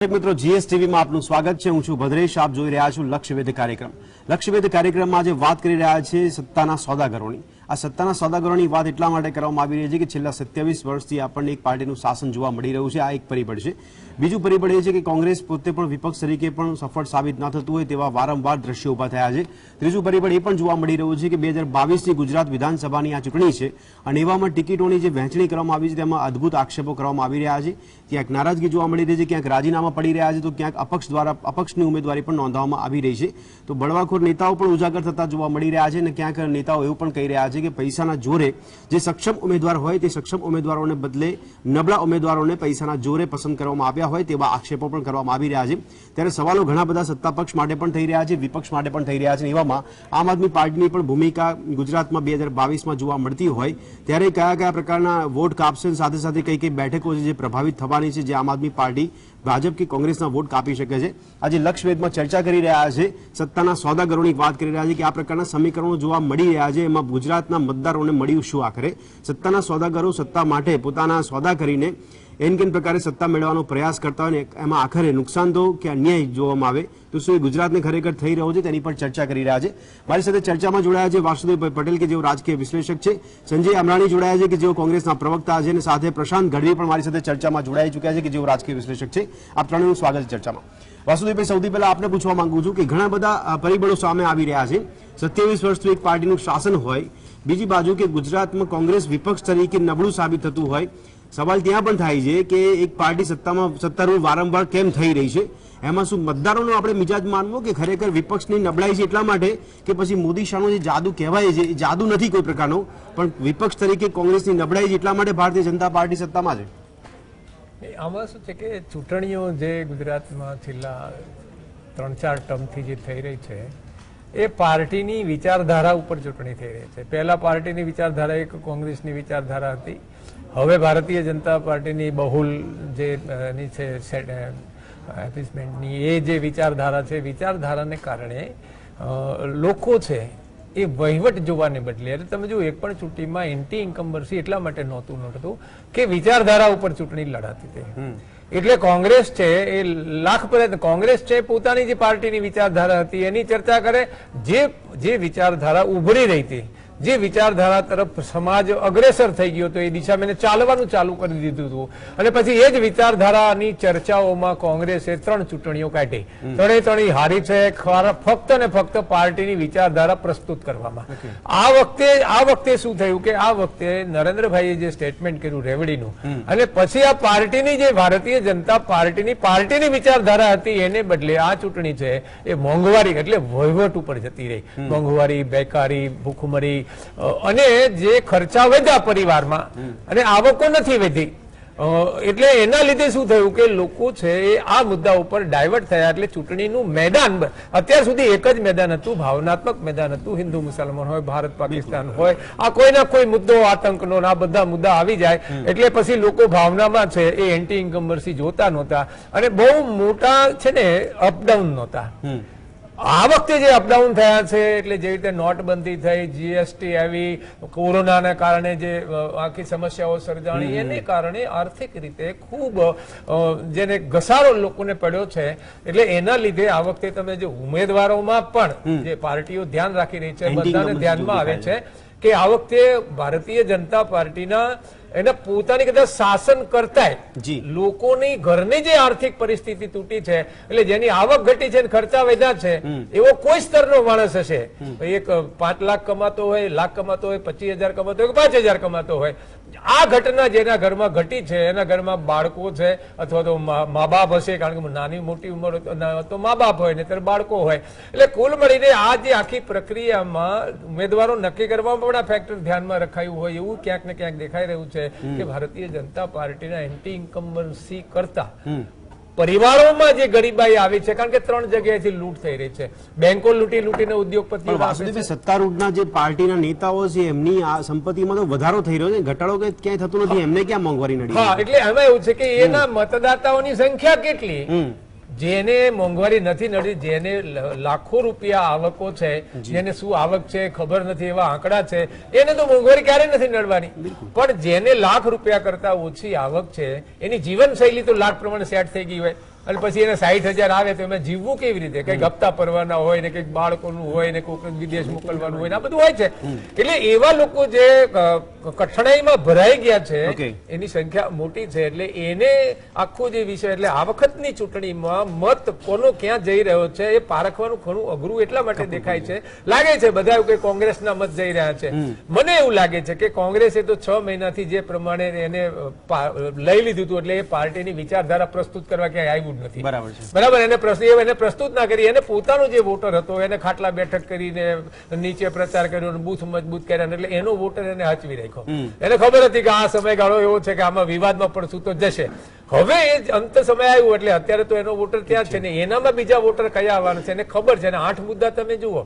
મિત્રો જીએસટીવી માં આપનું સ્વાગત છે। હું છું ભદ્રેશ, આપ જોઈ રહ્યા છો લક્ષ્યવેધ કાર્યક્રમ। લક્ષ્યવેધ કાર્યક્રમમાં આજે વાત કરી રહ્યા છે સત્તાના સોદાગરોની। આ સત્તાના સોદાગરોની વાત એટલા માટે કરવામાં આવી રહી છે કે છેલ્લા 27 વર્ષથી આપણને એક પાર્ટીનું શાસન જોવા મળી રહ્યું છે। આ એક પરિબળ છે। બીજું પરિબળ એ છે કે કોંગ્રેસ પોતે પણ વિપક્ષ તરીકે પણ સફળ સાબિત ન થતું હોય તેવા વારંવાર દ્રશ્યો ઊભા થયા છે। ત્રીજું પરિબળ એ પણ જોવા મળી રહ્યું છે કે 2022ની ગુજરાત વિધાનસભાની આ ચૂંટણી છે અને એવામાં ટિકિટોની જે વહેંચણી કરવામાં આવી છે તેમાં અદ્ભુત આક્ષેપો કરવામાં આવી રહ્યા છે। ક્યાંક નારાજગી જોવા મળી રહી છે, ક્યાંક રાજીનામા પડી રહ્યા છે, તો ક્યાંક અપક્ષ દ્વારા અપક્ષની ઉમેદવારી પણ નોંધવામાં આવી રહી છે। તો બળવાખોર નેતાઓ પણ ઉજાગર થતા જોવા મળી રહ્યા છે અને ક્યાંક નેતાઓ એવું પણ કહી રહ્યા છે કે પૈસાના જોરે જે સક્ષમ ઉમેદવાર હોય તે સક્ષમ ઉમેદવારોને બદલે નબળા ઉમેદવારોને પૈસાના જોરે પસંદ કરવામાં આવ્યા હોય તેવા આક્ષેપો પણ કરવામાં આવી રહ્યા છે। ત્યારે સવાલો ઘણા બધા સત્તા પક્ષ માટે પણ થઈ રહ્યા છે, વિપક્ષ માટે પણ થઈ રહ્યા છે। એવામાં આમ આદમી પાર્ટીની પણ ભૂમિકા ગુજરાતમાં 2022માં જોવા મળતી હોય ત્યારે કયા કયા પ્રકારના વોટ કાપશે, સાથે સાથે કઈ કઈ બેઠકો છે જે પ્રભાવિત થવાની છે, જે આમ આદમી પાર્ટી ભાજપ કે કોંગ્રેસના વોટ કાપી શકે છે। આજે લક્ષ્યવેધમાં ચર્ચા કરી રહ્યા છે, સત્તાના સોદાગરોની વાત કરી રહ્યા છે કે આ પ્રકારના સમીકરણો જોવા મળી રહ્યા છે। એમાં ગુજરાતના મતદારોને મળ્યું શું? આખરે સત્તાના સોદાગરો સત્તા માટે પોતાના સોદા કરીને એન કેન પ્રકારે સત્તા મેળવવાનો પ્રયાસ કરતા હોય ને એમાં આખરે નુકસાન તો કે અન્યાય જોવામાં આવે તો શું એ ગુજરાતને ખરેખર થઈ રહ્યો છે તેની પર ચર્ચા કરી રહ્યા છે। મારી સાથે ચર્ચામાં જોડાયા છે વાસુદેવભાઈ પટેલ કે જેઓ રાજકીય વિશ્લેષક છે, સંજય અમરાણી જોડાયા છે કે જેઓ કોંગ્રેસના પ્રવક્તા છે અને સાથે પ્રશાંત ગઢવી પણ મારી સાથે ચર્ચામાં જોડાઈ ચૂક્યા છે કે જેઓ રાજકીય વિશ્લેષક છે। આપ ત્રણેયનું સ્વાગત છે ચર્ચામાં। વાસુદેવભાઈ, સૌથી પહેલા આપને પૂછવા માંગુ છું કે ઘણા બધા પરિબળો સામે આવી રહ્યા છે। 27 વર્ષથી એક પાર્ટીનું શાસન હોય, બીજી બાજુ કે ગુજરાતમાં કોંગ્રેસ વિપક્ષ તરીકે નબળું સાબિત થતું હોય, સવાલ ત્યાં પણ થાય છે કે એક પાર્ટી સત્તારૂઢ વારંવાર કેમ થઈ રહી છે? એમાં શું મતદારોનો આપણે મિજાજ માનવો કે ખરેખર વિપક્ષની નબળાઈ છે એટલા માટે કે પછી મોદી શાહનો જે જાદુ કહેવાય છે એ જાદુ નથી કોઈ પ્રકારનો, પણ વિપક્ષ તરીકે કોંગ્રેસની નબળાઈ છે એટલા માટે ભારતીય જનતા પાર્ટી સત્તામાં છે? આમાં શું છે કે ચૂંટણીઓ જે ગુજરાતમાં છેલ્લા 3-4 ટર્મથી જે થઈ રહી છે એ પાર્ટીની વિચારધારા ઉપર ચૂંટણી થઈ રહી છે। પહેલા પાર્ટીની વિચારધારા એક કોંગ્રેસની વિચારધારા હતી, હવે ભારતીય જનતા પાર્ટીની બહુલ જે એની છે એપીસમેન્ટની એ જે વિચારધારા છે, વિચારધારાને કારણે લોકો છે એ વહીવટ જોવાને બદલે, એટલે તમે જો એક પણ ચૂંટણીમાં એન્ટી ઇન્કમ્બન્સી એટલા માટે નહોતું કે વિચારધારા ઉપર ચૂંટણી લડાતી હતી। એટલે કોંગ્રેસ છે એ લાખ પ્રયત્ન, કોંગ્રેસ છે પોતાની જે પાર્ટીની વિચારધારા હતી એની ચર્ચા કરે, જે વિચારધારા ઉભરી રહી હતી, જે વિચારધારા તરફ સમાજ અગ્રેસર થઈ ગયો તો એ દિશામાં ચાલવાનું ચાલુ કરી દીધું હતું અને પછી એ જ વિચારધારાની ચર્ચાઓમાં કોંગ્રેસે 3 ચૂંટણીઓ કાઢી, ત્રણેય હારી છે ફક્ત ને ફક્ત પાર્ટીની વિચારધારા પ્રસ્તુત કરવામાં। આ વખતે શું થયું કે આ વખતે નરેન્દ્રભાઈએ જે સ્ટેટમેન્ટ કર્યું રેવડીનું અને પછી આ પાર્ટીની જે ભારતીય જનતા પાર્ટીની વિચારધારા હતી એને બદલે આ ચૂંટણી છે એ મોંઘવારી એટલે વહીવટ ઉપર જતી રહી। મોંઘવારી, બેકારી, ભૂખમરી અને જે ખર્ચા વધ્યા પરિવારમાં અને આવકો નથી વધી, એટલે એના લીધે શું થયું કે લોકો છે એ આ મુદ્દા ઉપર ડાયવર્ટ થયા। એટલે ચૂંટણીનું મેદાન અત્યાર સુધી એક જ મેદાન હતું, ભાવનાત્મક મેદાન હતું। હિન્દુ મુસલમાન હોય, ભારત પાકિસ્તાન હોય, આ કોઈના કોઈ મુદ્દો આતંકનો આ બધા મુદ્દા આવી જાય એટલે પછી લોકો ભાવનામાં છે એ એન્ટી ઇન્કમ્બન્સી જોતા નહોતા અને બહુ મોટા છે ને અપડાઉન નહોતા। આ વખતે જે અપડાઉન થયા છે એટલે જે રીતે નોટબંધી થઈ, જીએસટી આવી, કોરોનાના કારણે જે આખી સમસ્યાઓ સર્જાણી એને કારણે આર્થિક રીતે ખૂબ જેને ઘસારો લોકોને પડ્યો છે। એટલે એના લીધે આ વખતે તમે જે ઉમેદવારોમાં પણ જે પાર્ટીઓ ધ્યાન રાખી રહી છે બધાને ધ્યાનમાં આવે છે કે આ વખતે ભારતીય જનતા પાર્ટીના એના પોતાની કદાચ શાસન કરતા લોકોની ઘરની જે આર્થિક પરિસ્થિતિ તૂટી છે એટલે જેની આવક ઘટી છે, ખર્ચા વધ્યા છે, એવો કોઈ સ્તરનો માણસ હશે, એક 5 લાખ કમાતો હોય, લાખ કમાતો હોય, 25,000 કમાતો હોય, 5,000 કમાતો હોય, આ ઘટના જેના ઘરમાં ઘટી છે એના ઘરમાં બાળકો છે અથવા તો મા બાપ હશે, કારણ કે નાની મોટી ઉંમર તો મા બાપ હોય ને ત્યારે બાળકો હોય, એટલે કુલ મળીને આ જે આખી પ્રક્રિયામાં ઉમેદવારો નક્કી કરવામાં પણ આ ફેક્ટર ધ્યાનમાં રખાયું હોય એવું ક્યાંક ને ક્યાંક દેખાઈ રહ્યું છે કે ભારતીય જનતા પાર્ટીના એન્ટી ઇન્કમ્બન્સી કરતા પરિવારોમાં જે ગરીબાઈ આવી છે, કારણ કે 3 જગ્યાએથી લૂંટ થઈ રહી છે, બેંકો લૂંટીને ઉદ્યોગપતિઓ, સત્તારૂઢના જે પાર્ટીના નેતાઓ છે એમની આ સંપત્તિમાં તો વધારો થઈ રહ્યો છે, ઘટાડો ક્યાંય થતું નથી, એમને ક્યાં મોંઘવારી નડી? હા, એટલે એમાં એવું છે કે એના મતદાતાઓની સંખ્યા કેટલી, જેને મોંઘવારી નથી નડી, જેને લાખો રૂપિયા આવકો છે, જેને શું આવક છે ખબર નથી એવા આંકડા છે, એને તો મોંઘવારી ક્યારે નથી નડવાની। પણ જેને લાખ રૂપિયા કરતા ઓછી આવક છે એની જીવનશૈલી તો લાખ પ્રમાણે સેટ થઈ ગઈ હોય, અને પછી એને 60,000 આવે તો એમાં જીવવું કેવી રીતે? કઈક હપ્તા ભરવાના હોય ને કઈક બાળકોનું હોય ને કોઈક વિદેશ મોકલવાનું હોય ને આ બધું હોય છે. એટલે એવા લોકો જે કઠણાઈમાં ભરાઈ ગયા છે એની સંખ્યા મોટી છે. એટલે એને આખો જે વિષય એટલે આ વખતની ચૂંટણીમાં મત કોનો ક્યાં જઈ રહ્યો છે એ પારખવાનું ઘણું અઘરું એટલા માટે દેખાય છે. લાગે છે બધા એવું કે કોંગ્રેસના મત જઈ રહ્યા છે. મને એવું લાગે છે કે કોંગ્રેસે તો 6 મહિનાથી જે પ્રમાણે એને લઈ લીધું હતું એટલે એ પાર્ટીની વિચારધારા પ્રસ્તુત કરવા ક્યાંય આવ્યું જ નથી. બરાબર. એને પ્રસ્તુત ના કરી. એને પોતાનો જે વોટર હતો એને ખાટલા બેઠક કરીને નીચે પ્રચાર કર્યો, બૂથ મજબૂત કર્યા, એટલે એનો વોટર એને હાચવી રાખ્યો. એને ખબર હતી કે આ સમયગાળો એવો છે કે આમાં વિવાદમાં પડશું તો જશે. હવે એ અંત સમય આવ્યો એટલે અત્યારે તો એનો વોટર ત્યાં છે ને એનામાં બીજા વોટર કયા આવવાના છે એને ખબર છે. 8 મુદ્દા તમે જુઓ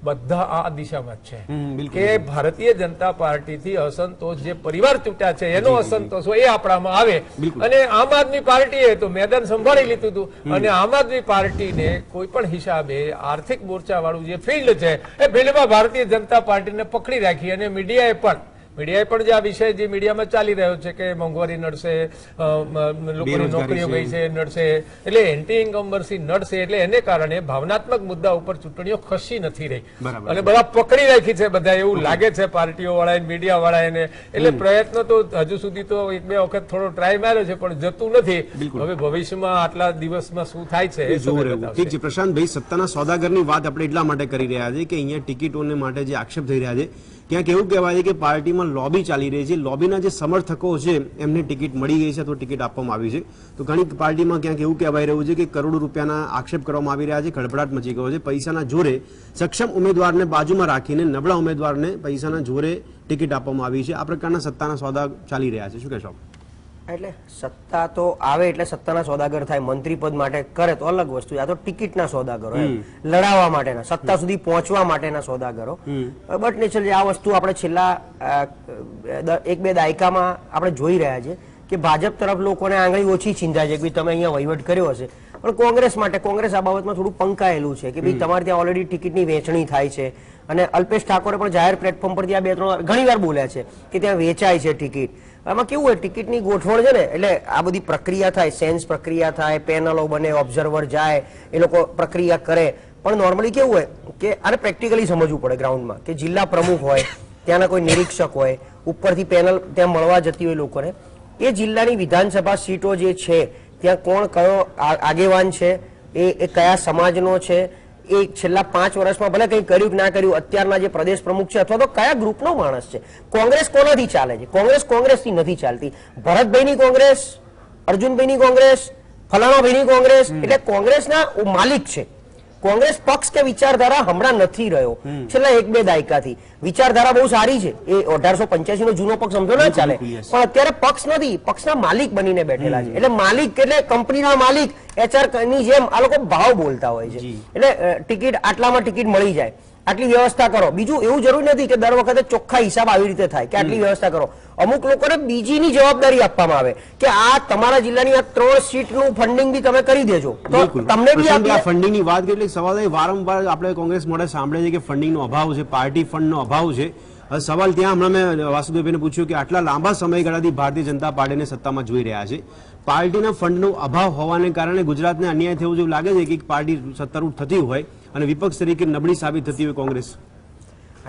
બધા આ દિશામાં જ છે કે ભારતીય જનતા પાર્ટીથી અસંતોષ જે પરિવાર તૂટ્યા છે એનો અસંતોષ હોય એ આપણામાં આવે. અને આમ આદમી પાર્ટીએ તો મેદાન સંભાળી લીધું હતું અને આમ આદમી પાર્ટીને કોઈ પણ હિસાબે આર્થિક મોરચા વાળું જે ફિલ્ડ છે એ ફિલ્ડમાં ભારતીય જનતા પાર્ટીને પકડી રાખી. અને મીડિયાએ પણ જે આ વિષય જે મીડિયામાં ચાલી રહ્યો છે કે મોંઘવારી નડશે, લોકોની નોકરીઓ ગઈ છે નડશે, એટલે એન્ટી ઇન્કમ્બન્સી નડશે. એટલે એને કારણે ભાવનાત્મક મુદ્દા ઉપર ચૂંટણીઓ ખસી નથી રહી અને બધા પકડી રાખી છે. બધા એવું લાગે છે પાર્ટીઓ વાળા મીડિયા વાળા. એટલે પ્રયત્નો તો હજુ સુધી તો 1-2 વખત થોડો ટ્રાય માર્યો છે પણ જતું નથી. હવે ભવિષ્યમાં આટલા દિવસમાં શું થાય છે એ ઠીક છે. પ્રશાંતભાઈ, સત્તાના સોદાગરની વાત આપણે એટલા માટે કરી રહ્યા છે કે અહીંયા ટિકિટોને માટે જે આક્ષેપ થઈ રહ્યા છે ક્યાંક એવું કહેવાય છે કે પાર્ટીમાં લોબી ચાલી રહી છે. લોબીના જે સમર્થકો છે એમને ટિકિટ મળી ગઈ છે તો ટિકિટ આપવામાં આવી છે. તો ઘણી પાર્ટીમાં ક્યાંક એવું કહેવાય રહ્યું છે કે કરોડો રૂપિયાના આક્ષેપ કરવામાં આવી રહ્યા છે. ખળભળાટ મચી ગયો છે. પૈસાના જોરે સક્ષમ ઉમેદવારને બાજુમાં રાખીને નબળા ઉમેદવારને પૈસાના જોરે ટિકિટ આપવામાં આવી છે. આ પ્રકારના સત્તાના સોદા ચાલી રહ્યા છે. શું કહેશો? એટલે સત્તા તો આવે એટલે સત્તાના સોદાગર થાય. મંત્રી પદ માટે કરે તો અલગ વસ્તુ. આ તો ટિકિટના સોદાગરો, લડાવવા માટેના, સત્તા સુધી પહોંચવા માટેના સોદાગરો. બટ નેચરલી આ વસ્તુ આપણે છેલ્લા 1-2 દાયકામાં આપણે જોઈ રહ્યા છે કે ભાજપ તરફ લોકોને આંગળી ઓછી ચિંતા છે કે તમે અહીંયા વહીવટ કર્યો હશે. પણ કોંગ્રેસ માટે, કોંગ્રેસ આ બાબતમાં થોડું પંકાયેલું છે કે ભાઈ તમારે ત્યાં ઓલરેડી ટિકિટની વહેંચણી થાય છે. અને અલ્પેશ ઠાકોરે પણ જાહેર પ્લેટફોર્મ પર ત્યાં 2-3 ઘણી વાર બોલ્યા છે કે ત્યાં વેચાય છે ટિકિટ. આમાં કેવું હોય, ટિકિટની ગોઠવણ છે ને એટલે આ બધી પ્રક્રિયા થાય, સેન્સ પ્રક્રિયા થાય, પેનલો બને, ઓબ્ઝર્વર જાય, એ લોકો પ્રક્રિયા કરે. પણ નોર્મલી કેવું હોય કે આને પ્રેક્ટિકલી સમજવું પડે ગ્રાઉન્ડમાં કે જિલ્લા પ્રમુખ હોય, ત્યાંના કોઈ નિરીક્ષક હોય, ઉપરથી પેનલ ત્યાં મળવા જતી હોય લોકોને. એ જિલ્લાની વિધાનસભા સીટો જે છે ત્યાં કોણ કયો આગેવાન છે, એ કયા સમાજનો છે, એ છેલ્લા 5 વર્ષમાં ભલે કંઈ કર્યું કે ના કર્યું, અત્યારના જે પ્રદેશ પ્રમુખ છે અથવા તો કયા ગ્રુપનો માણસ છે. કોંગ્રેસ કોનાથી ચાલે છે? કોંગ્રેસથી નથી ચાલતી. ભરતભાઈની કોંગ્રેસ, અર્જુનભાઈની કોંગ્રેસ, ફલાણાભાઈની કોંગ્રેસ, એટલે કોંગ્રેસના માલિક છે. કોંગ્રેસ પક્ષ કે વિચારધારા હમણાં નથી રહ્યો છેલ્લા 1-2 દાયકાથી. વિચારધારા બહુ સારી છે. એ 1885 નો જૂનો પક્ષ સમજો ના ચાલે, પણ અત્યારે પક્ષ નથી, પક્ષના માલિક બનીને બેઠેલા છે. એટલે માલિક એટલે કંપનીના માલિક, HR ની જેમ આ લોકો ભાવ બોલતા હોય છે. એટલે ટિકિટ આટલામાં ટિકિટ મળી જાય, આટલી વ્યવસ્થા કરો. બીજું એવું જરૂરી નથી કે દર વખતે ચોખ્ખા હિસાબ આવી રીતે થાય કે આટલી વ્યવસ્થા કરો. અમુક લોકોને બીજીની જવાબદારી આપવામાં આવે કે આ તમારા જિલ્લાની આ 3 સીટનું ફંડિંગ બી તમે કરી દેજો તો તમને બી આ ફંડિંગની વાત કરી. એટલે સવાલ વારંવાર આપણે કોંગ્રેસ મોડે સાંભળે છે કે ફંડિંગનો અભાવ છે, પાર્ટી ફંડનો અભાવ છે. સવાલ ત્યાં હમણાં મેં વાસુદેવભાઈને પૂછ્યું કે આટલા લાંબા સમયગાળાથી ભારતીય જનતા પાર્ટીને સત્તામાં જોઈ રહ્યા છે, પાર્ટીના ફંડનો અભાવ હોવાને કારણે ગુજરાતને અન્યાય થયો જેવું લાગે છે કે પાર્ટી સત્તારૂઢ થતી હોય અને વિપક્ષ તરીકે નબળી સાબિત થતી હોય કોંગ્રેસ.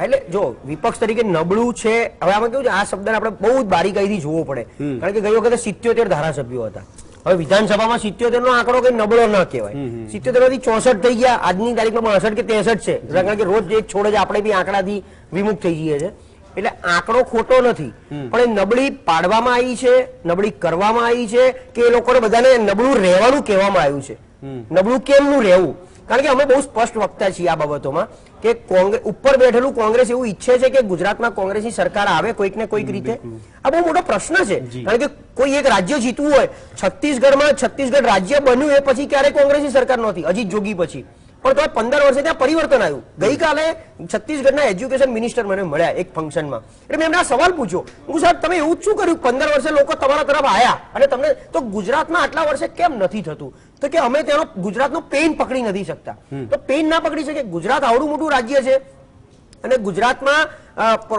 એટલે જો વિપક્ષ તરીકે નબળું છે, હવે આમાં કેવું છે, આ શબ્દને આપણે બહુ જ બારીકાઈથી જોવો પડે. કારણ કે ગઈ વખતે 77 ધારાસભ્યો હતા. હવે વિધાનસભામાં 77 નો આંકડો કઈ નબળો ન કહેવાય. 77 માંથી 64 થઈ ગયા, આજની તારીખમાં 62 કે 63 છે. કારણ કે રોજ એક છોડે છે, આપણે બી આંકડાથી વિમુખ થઈ જઈએ છે. એટલે આંકડો ખોટો નથી, પણ એ નબળી પાડવામાં આવી છે, નબળી કરવામાં આવી છે કે એ લોકોને બધાને નબળું રહેવાનું કહેવામાં આવ્યું છે. નબળું કેમનું રહેવું? કારણ કે અમે બહુ સ્પષ્ટ વક્તા છીએ આ બાબતોમાં કે કોંગ્રેસ ઉપર બેઠેલું કોંગ્રેસ એવું ઈચ્છે છે કે ગુજરાતમાં કોંગ્રેસની સરકાર આવે કોઈક ને કોઈક રીતે. આ બહુ મોટો પ્રશ્ન છે. કારણ કે કોઈ એક રાજ્ય જીતવું હોય, છત્તીસગઢ રાજ્ય બન્યું એ પછી ક્યારે કોંગ્રેસની સરકાર નહોતી, અજીત જોગી પછી. પણ તો 15 વર્ષે ત્યાં પરિવર્તન આવ્યું. ગઈકાલે છત્તીસગઢના એજ્યુકેશન મિનિસ્ટર મને મળ્યા એક ફંક્શનમાં. એટલે મેં એમને આ સવાલ પૂછ્યો, હું સાહેબ તમે એવું શું કર્યું 15 વર્ષે લોકો તમારા તરફ આવ્યા અને તમને તો ગુજરાતમાં આટલા વર્ષે કેમ નથી થતું? તો કે અમે તેનો ગુજરાતનો પેઇન પકડી નથી શકતા. તો પેઇન ના પકડી શકે? ગુજરાત આવડું મોટું રાજ્ય છે અને ગુજરાતમાં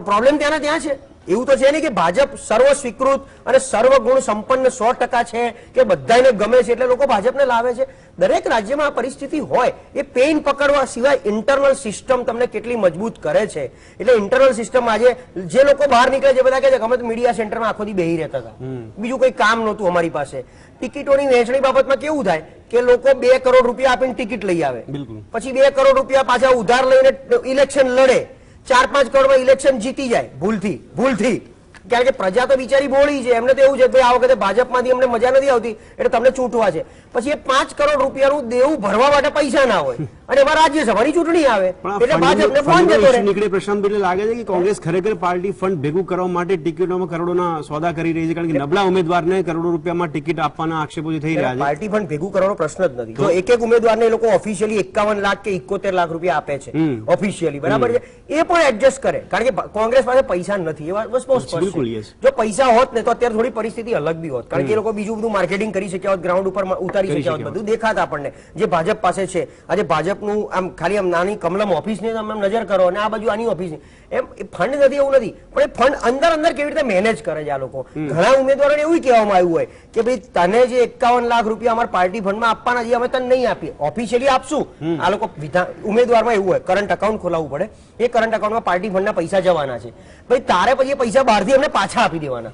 પ્રોબ્લેમ ત્યાં છે. એવું તો છે નહીં કે ભાજપ સર્વ સ્વીકૃત અને સર્વગુણ સંપન્ન 100% છે કે બધાને ગમે છે એટલે લોકો ભાજપને લાવે છે. દરેક રાજ્યમાં આ પરિસ્થિતિ હોય. એ પેઇન પકડવા સિવાય ઇન્ટરનલ સિસ્ટમ તમને કેટલી મજબૂત કરે છે. એટલે ઇન્ટરનલ સિસ્ટમ આજે જે લોકો બહાર નીકળે છે બધા કહે છે કે અમે તો મીડિયા સેન્ટરમાં આખો દી બેહી રહેતા હતા, બીજું કોઈ કામ નહોતું અમારી પાસે. ટિકિટોની વહેંચણી બાબતમાં કેવું થાય કે લોકો 2 કરોડ રૂપિયા આપીને ટિકિટ લઈ આવે, પછી 2 કરોડ રૂપિયા પાછા ઉધાર લઈને ઇલેક્શન લડે, 4-5 કરોડમાં ઇલેક્શન જીતી જાય ભૂલથી. કારણ કે પ્રજા તો બિચારી બોળી છે, એમને તો એવું છે કે આ વખતે ભાજપમાંથી અમને મજા નથી આવતી એટલે તમને ચૂંટવા છે. પછી એ 5 કરોડ રૂપિયાનું દેવું ભરવા માટે પૈસા ના હોય અને એમાં રાજ્યસભાની ચૂંટણી આવે એટલે ભાજપને ફોન જતો રહે. નીકળે પ્રશાંત ભાઈ, લાગે છે કે કોંગ્રેસ ખરેખર પાર્ટી ફંડ ભેગું કરવા માટે ટિકિટોમાં કરોડોના સોદા કરી રહી છે, કારણ કે નબળા ઉમેદવારને કરોડો રૂપિયામાં ટિકિટ આપવાના આક્ષેપો જે થઈ રહ્યા છે. પાર્ટી ફંડ ભેગું કરવાનો પ્રશ્ન જ નથી. જો એક ઉમેદવારને એ લોકો ઓફિશિયલી 51 લાખ કે 71 લાખ રૂપિયા આપે છે ઓફિશિયલી, બરાબર છે, એ પણ એડજસ્ટ કરે કારણ કે કોંગ્રેસ પાસે પૈસા નથી. એ વાત બહુ સ્પષ્ટ છે. જો પૈસા હોત ને તો અત્યારે થોડી પરિસ્થિતિ અલગ બી હોત, કારણ કે એ લોકો બીજું બધું માર્કેટિંગ કરી શક્યા હોત, ગ્રાઉન્ડ ઉપર ઉતારી શક્યા હોત, બધું દેખાત આપણને જે ભાજપ પાસે છે. આજે ભાજપનું આમ ખાલી આમ નાની કમલમ ઓફિસની નજર કરો અને આ બાજુ આની ઓફિસની, એમ ફંડ નથી એવું નથી, પણ એ ફંડ અંદર કેવી રીતે મેનેજ કરે છે આ લોકો. ઘણા ઉમેદવારોને એવું કહેવામાં આવ્યું હોય કે ભાઈ તને જે 51 લાખ રૂપિયા અમારા પાર્ટી ફંડમાં આપવાના છે અમે તને નહીં આપીએ, ઓફિશિયલી આપશું. આ લોકો ઉમેદવારમાં એવું હોય કરંટ અકાઉન્ટ ખોલાવવું પડે, એ કરંટ અકાઉન્ટમાં પાર્ટી ફંડના પૈસા જવાના છે, ભાઈ તારે પછી એ પૈસા બહારથી અમને પાછા આપી દેવાના,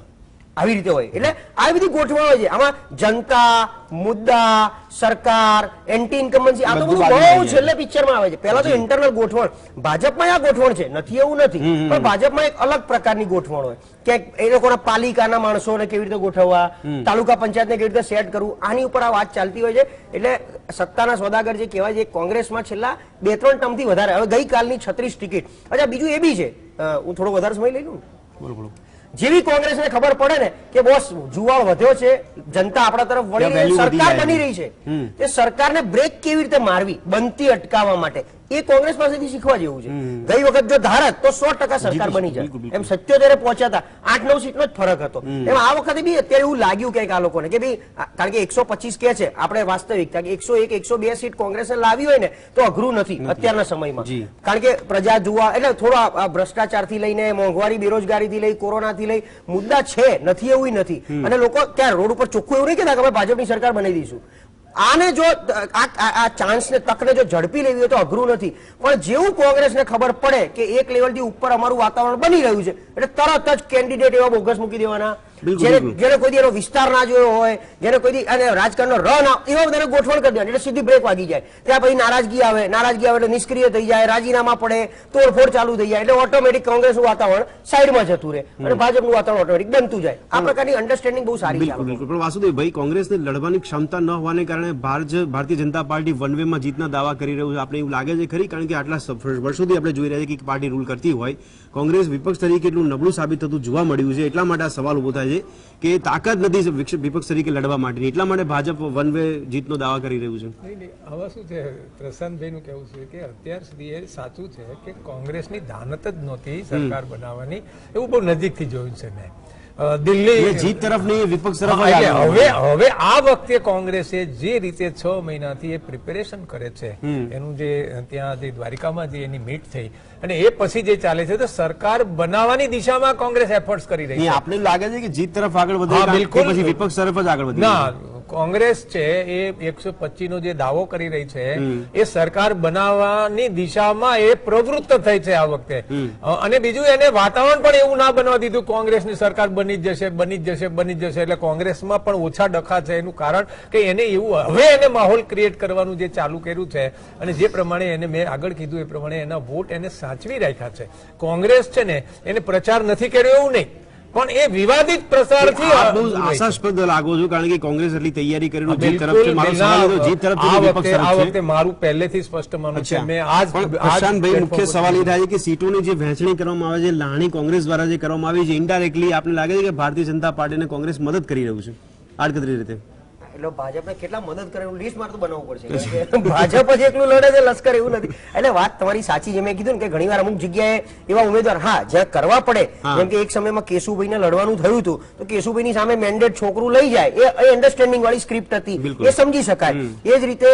આવી રીતે હોય. એટલે આવી બધી ગોઠવણ હોય છે. આમાં જનતા, મુદ્દા, સરકાર, એન્ટી ઇન્કમ્બન્સી, આ તો બધું બહુ છેલ્લે પિક્ચરમાં આવે છે. પહેલા તો ઇન્ટરનલ ગોઠવણ, ભાજપમાં આ ગોઠવણ છે, નથી એવું નથી, પણ ભાજપમાં એક અલગ પ્રકારની ગોઠવણ હોય કે એ લોકોના પાલિકાના માણસોને કેવી રીતે ગોઠવવા, તાલુકા પંચાયતને કેવી રીતે સેટ કરવું, આની ઉપર આ વાત ચાલતી હોય છે. એટલે સત્તાના સોદાગર જે કહેવાય છે કોંગ્રેસમાં છેલ્લા 2-3 ટર્મથી વધારે. હવે ગઈકાલની 36 ટિકિટ. અચ્છા બીજું એ બી છે, હું થોડો વધારે સમય લઈ લઉં. બોલો. જેવી કોંગ્રેસને ખબર પડે ને કે બોસ જુવાળ વધ્યો છે, જનતા આપણા તરફ વળી રહી છે, સરકાર બની રહી છે, તે સરકારને બ્રેક કેવી રીતે મારવી બનતી અટકાવવા માટે એ કોંગ્રેસ પાસેથી શીખવા જેવું છે. ગઈ વખત જો ધારત તો 100% સરકાર બની જાય. એમ 77 પહોંચ્યા હતા, 8-9 સીટનો જ ફરક હતો. એમ આ વખતે બી અત્યારે એવું લાગ્યું કે આ લોકોને કે ભાઈ કારણ કે 125 કે છે આપણે વાસ્તવિકતા કે 101-102 સીટ કોંગ્રેસને લાવી હોય ને તો અઘરું નથી અત્યારના સમયમાં, કારણ કે પ્રજા જોવા એટલે થોડો ભ્રષ્ટાચારથી લઈને મોંઘવારી, બેરોજગારીથી લઈ, કોરોનાથી લઈ મુદ્દા છે, નથી એવું નથી. અને લોકો ત્યાં રોડ ઉપર ચોખ્ખું એવું નહીં કહેતા કે અમે ભાજપની સરકાર બનાવી દઈશું. આને જો આ ચાન્સને તકને જો ઝડપી લેવી હોય તો અઘરું નથી, પણ જેવું કોંગ્રેસને ખબર પડે કે એક લેવલથી ઉપર અમારું વાતાવરણ બની રહ્યું છે એટલે તરત જ કેન્ડિડેટ એવા બોગસ મૂકી દેવાના, જેને કોઈ દી એનો વિસ્તાર ના જોયો હોય, જેને કોઈ દી રાજકારણનો ર ના, એવા બધાને ગોઠવણ કરી દેવાની એટલે સીધી બ્રેક વાગી જાય. ત્યાં પછી નારાજગી આવે એટલે નિષ્ક્રિય થઈ જાય, રાજીનામા પડે, તોડફોડ ચાલુ થઈ જાય, એટલે ઓટોમેટિક કોંગ્રેસનું વાતાવરણ સાઈડમાં જતું રહે અને ભાજપનું વાતાવરણ ઓટોમેટિક બનતું જાય. આ પ્રકારની અન્ડરસ્ટેન્ડિંગ બહુ સારી છે. બિલકુલ. પણ વાસુદેવભાઈ, કોંગ્રેસને લડવાની ક્ષમતા ન હોવાને કારણે Bharatiya Janata party one way માં જીતના દાવા કરી રહ્યું છે. આપણે એવું લાગે છે ખરી? કારણ કે આટલા વર્ષોથી આપણે જોઈ રહ્યા છીએ કે પાર્ટી રૂલ કરતી હોય, કોંગ્રેસ વિપક્ષ તરીકે એટલું નબળું સાબિત થતું જોવા મળ્યું છે. એટલા માટે આ સવાલ ઉભો થાય છે કે તાકાત નથી વિપક્ષ તરીકે લડવા માટેની, એટલા માટે ભાજપ વન વે જીતનો દાવા કરી રહ્યું છે. હવે શું છે, પ્રશાંતભાઈ નું કેવું છે કે અત્યાર સુધી એ સાચું છે કે કોંગ્રેસની દાનત જ નહોતી સરકાર બનાવવાની, એવું બહુ નજીકથી જોયું છે મેં. દિલ્હી જીત તરફ નહીં, વિપક્ષ તરફ. હવે આ વખતે કોંગ્રેસે જે રીતે 6 મહિનાથી એ પ્રિપેરેશન કરે છે, એનું જે ત્યાં જે દ્વારિકામાં જે એની મીટ થઈ અને એ પછી જે ચાલે છે તો સરકાર બનાવવાની દિશામાં કોંગ્રેસ એફર્ટ્સ કરી રહી છે. આપણે લાગે છે કે જીત તરફ આગળ વધે, બિલકુલ પછી વિપક્ષ તરફ જ આગળ વધે. ના, કોંગ્રેસ છે એ 125 નો જે દાવો કરી રહી છે એ સરકાર બનાવવાની દિશામાં એ પ્રવૃત્ત થઈ છે આ વખતે. અને બીજું એને વાતાવરણ પણ એવું ના બનવા દીધું કોંગ્રેસની સરકાર બની જ જશે એટલે કોંગ્રેસમાં પણ ઓછા ડખા છે. એનું કારણ કે એને એવું હવે એને માહોલ ક્રિએટ કરવાનું જે ચાલુ કર્યું છે અને જે પ્રમાણે એને મેં આગળ કીધું એ પ્રમાણે એના વોટ એને સાચવી રાખ્યા છે. કોંગ્રેસ છે ને એને પ્રચાર નથી કર્યો એવું નહીં, પણ એ વિવાદિત પ્રસારથી આશાસ્પદ લાગો છો, કારણ કે કોંગ્રેસ એટલી તૈયારી કરીને જીત તરફ છે. મારો સવાલ તો જીત તરફ છે, વિપક્ષ તરફ છે. આ વખતે મારું પહેલેથી સ્પષ્ટ માનવું છે. મેં આજ પ્રશાંતભાઈ, મુખ્ય સવાલ એ થાય છે કે સીટોની જે વહેંચણી કરવામાં આવે છે, લાણી કોંગ્રેસ દ્વારા જે કરવામાં આવી છે, ઇનડાયરેક્ટલી આપને લાગે છે કે ભારતીય જનતા પાર્ટીને કોંગ્રેસ મદદ કરી રહ્યું છે આડકતરી રીતે? એટલે ભાજપને કેટલા મદદ કરે એવું લિસ્ટ મારે તો બનાવવું પડશે, કારણ કે ભાજપ જ એકલું લડે છે, લશ્કર એવું નથી. એટલે વાત તમારી સાચી છે. મેં કીધું ને કે ઘણીવાર અમુક જગ્યાએ એવા ઉમેદવાર હા જ્યાં કરવા પડે, જેમ કે એક સમયમાં કેશુભાઈને લડવાનું થયું હતું તો કેશુભાઈની સામે મેન્ડેટ છોકરું લઈ જાય એ અન્ડરસ્ટેન્ડિંગ વાળી સ્ક્રિપ્ટ હતી, એ સમજી શકાય. એ જ રીતે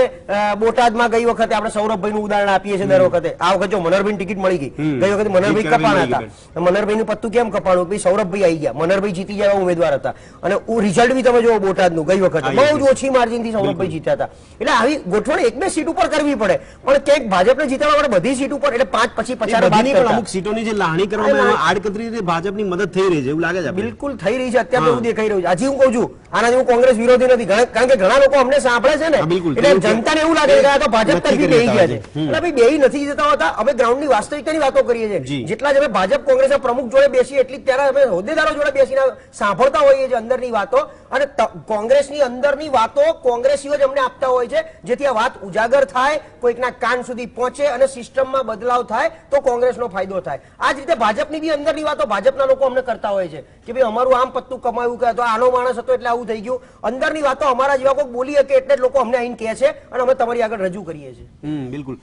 બોટાદમાં ગઈ વખતે આપણે સૌરભભાઈનું ઉદાહરણ આપીએ છીએ દર વખતે. આ વખતે જો મનહરભાઈ ટિકિટ મળી ગઈ, ગઈ વખતે મનહરભાઈ કપાણા હતા, મનહરભાઈનું પત્તું કેમ કપાણું? સૌરભભાઈ આવી ગયા, મનહરભાઈ જીતી ગયા ઉમેદવાર હતા, અને રિઝલ્ટ બી તમે જો બોટાદનું ગઈ વખતે બહુ જ ઓછી માર્જિનથી સૌરભભાઈ જીત્યા હતા. એટલે આવી ગોઠવણ એક બે સીટ ઉપર કરવી પડે, પણ ક્યાંક ભાજપને જીતવા માટે બધી સીટ ઉપર એટલે 5 પછી 50 અમુક સીટોની જે લાહણી કરવામાં આડકતરી રીતે ભાજપની મદદ થઈ રહી છે એવું લાગે છે. બિલકુલ થઈ રહી છે, અત્યારે એવું દેખાઈ રહ્યું છે. હજી હું કહું છું આનાથી હું કોંગ્રેસ વિરોધી નથી, કારણ કે ઘણા લોકો અમને સાંભળે છે ને, એટલે જનતાને એવું લાગે કે આ તો ભાજપ તરફી બેહી ગયા છે. એટલે ભાઈ બેહી નથી જતા હોતા, અમે ગ્રાઉન્ડની વાસ્તવિકતાની વાતો કરીએ છીએ. જેટલા જ અમે ભાજપ કોંગ્રેસના પ્રમુખ જોડે બેસીએ એટલી ત્યારે અમે હોદ્દેદારો જોડે બેસીને સાંભળતા હોઈએ છીએ અંદરની વાતો, અને કોંગ્રેસની અંદરની વાતો કોંગ્રેસીઓ જ અમને આપતા હોય છે, જેથી આ વાત ઉજાગર થાય, કોઈકના કાન સુધી પહોંચે અને સિસ્ટમમાં બદલાવ થાય તો કોંગ્રેસનો ફાયદો થાય. આ જ રીતે ભાજપની બી અંદરની વાતો ભાજપના લોકો અમને કરતા હોય છે કે ભાઈ અમારું આમ પત્તું કમાયું કે તો આનો માણસ હતો એટલે આવું થઈ ગયું. અંદરની વાતો અમારા જેવા કોઈ બોલી શકે એટલે જ લોકો અમને અહીં કહે છે અને અમે તમારી આગળ રજૂ કરીએ છીએ. બિલકુલ.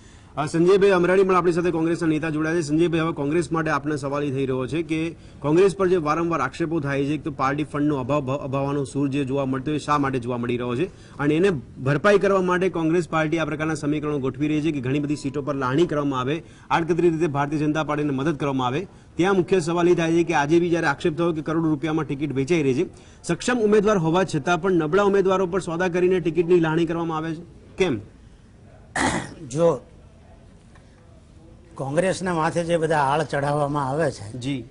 સંજયભાઈ અમરાણી પણ આપણી સાથે કોંગ્રેસના નેતા જોડાયા છે. સંજયભાઈ, હવે કોંગ્રેસ માટે આપને સવાલ એ થઈ રહ્યો છે કે કોંગ્રેસ પર જે વારંવાર આક્ષેપો થાય છે તો પાર્ટી ફંડનો અભાવવાનો સૂર જે જોવા મળતો હોય શા માટે જોવા મળી રહ્યો છે, અને એને ભરપાઈ કરવા માટે કોંગ્રેસ પાર્ટી આ પ્રકારના સમીકરણો ગોઠવી રહી છે કે ઘણી બધી સીટો પર લાહણી કરવામાં આવે, આડકતરી રીતે ભારતીય જનતા પાર્ટીને મદદ કરવામાં આવે. ત્યાં મુખ્ય સવાલ એ થાય છે કે આજે બી જ્યારે આક્ષેપ થયો કે કરોડો રૂપિયામાં ટિકિટ વેચાઈ રહી છે, સક્ષમ ઉમેદવાર હોવા છતાં પણ નબળા ઉમેદવારો પર સોદા કરીને ટિકિટની લાહણી કરવામાં આવે છે, કેમ? જો કોંગ્રેસના માથે જે બધા આળ ચઢાવવામાં આવે છે, જી,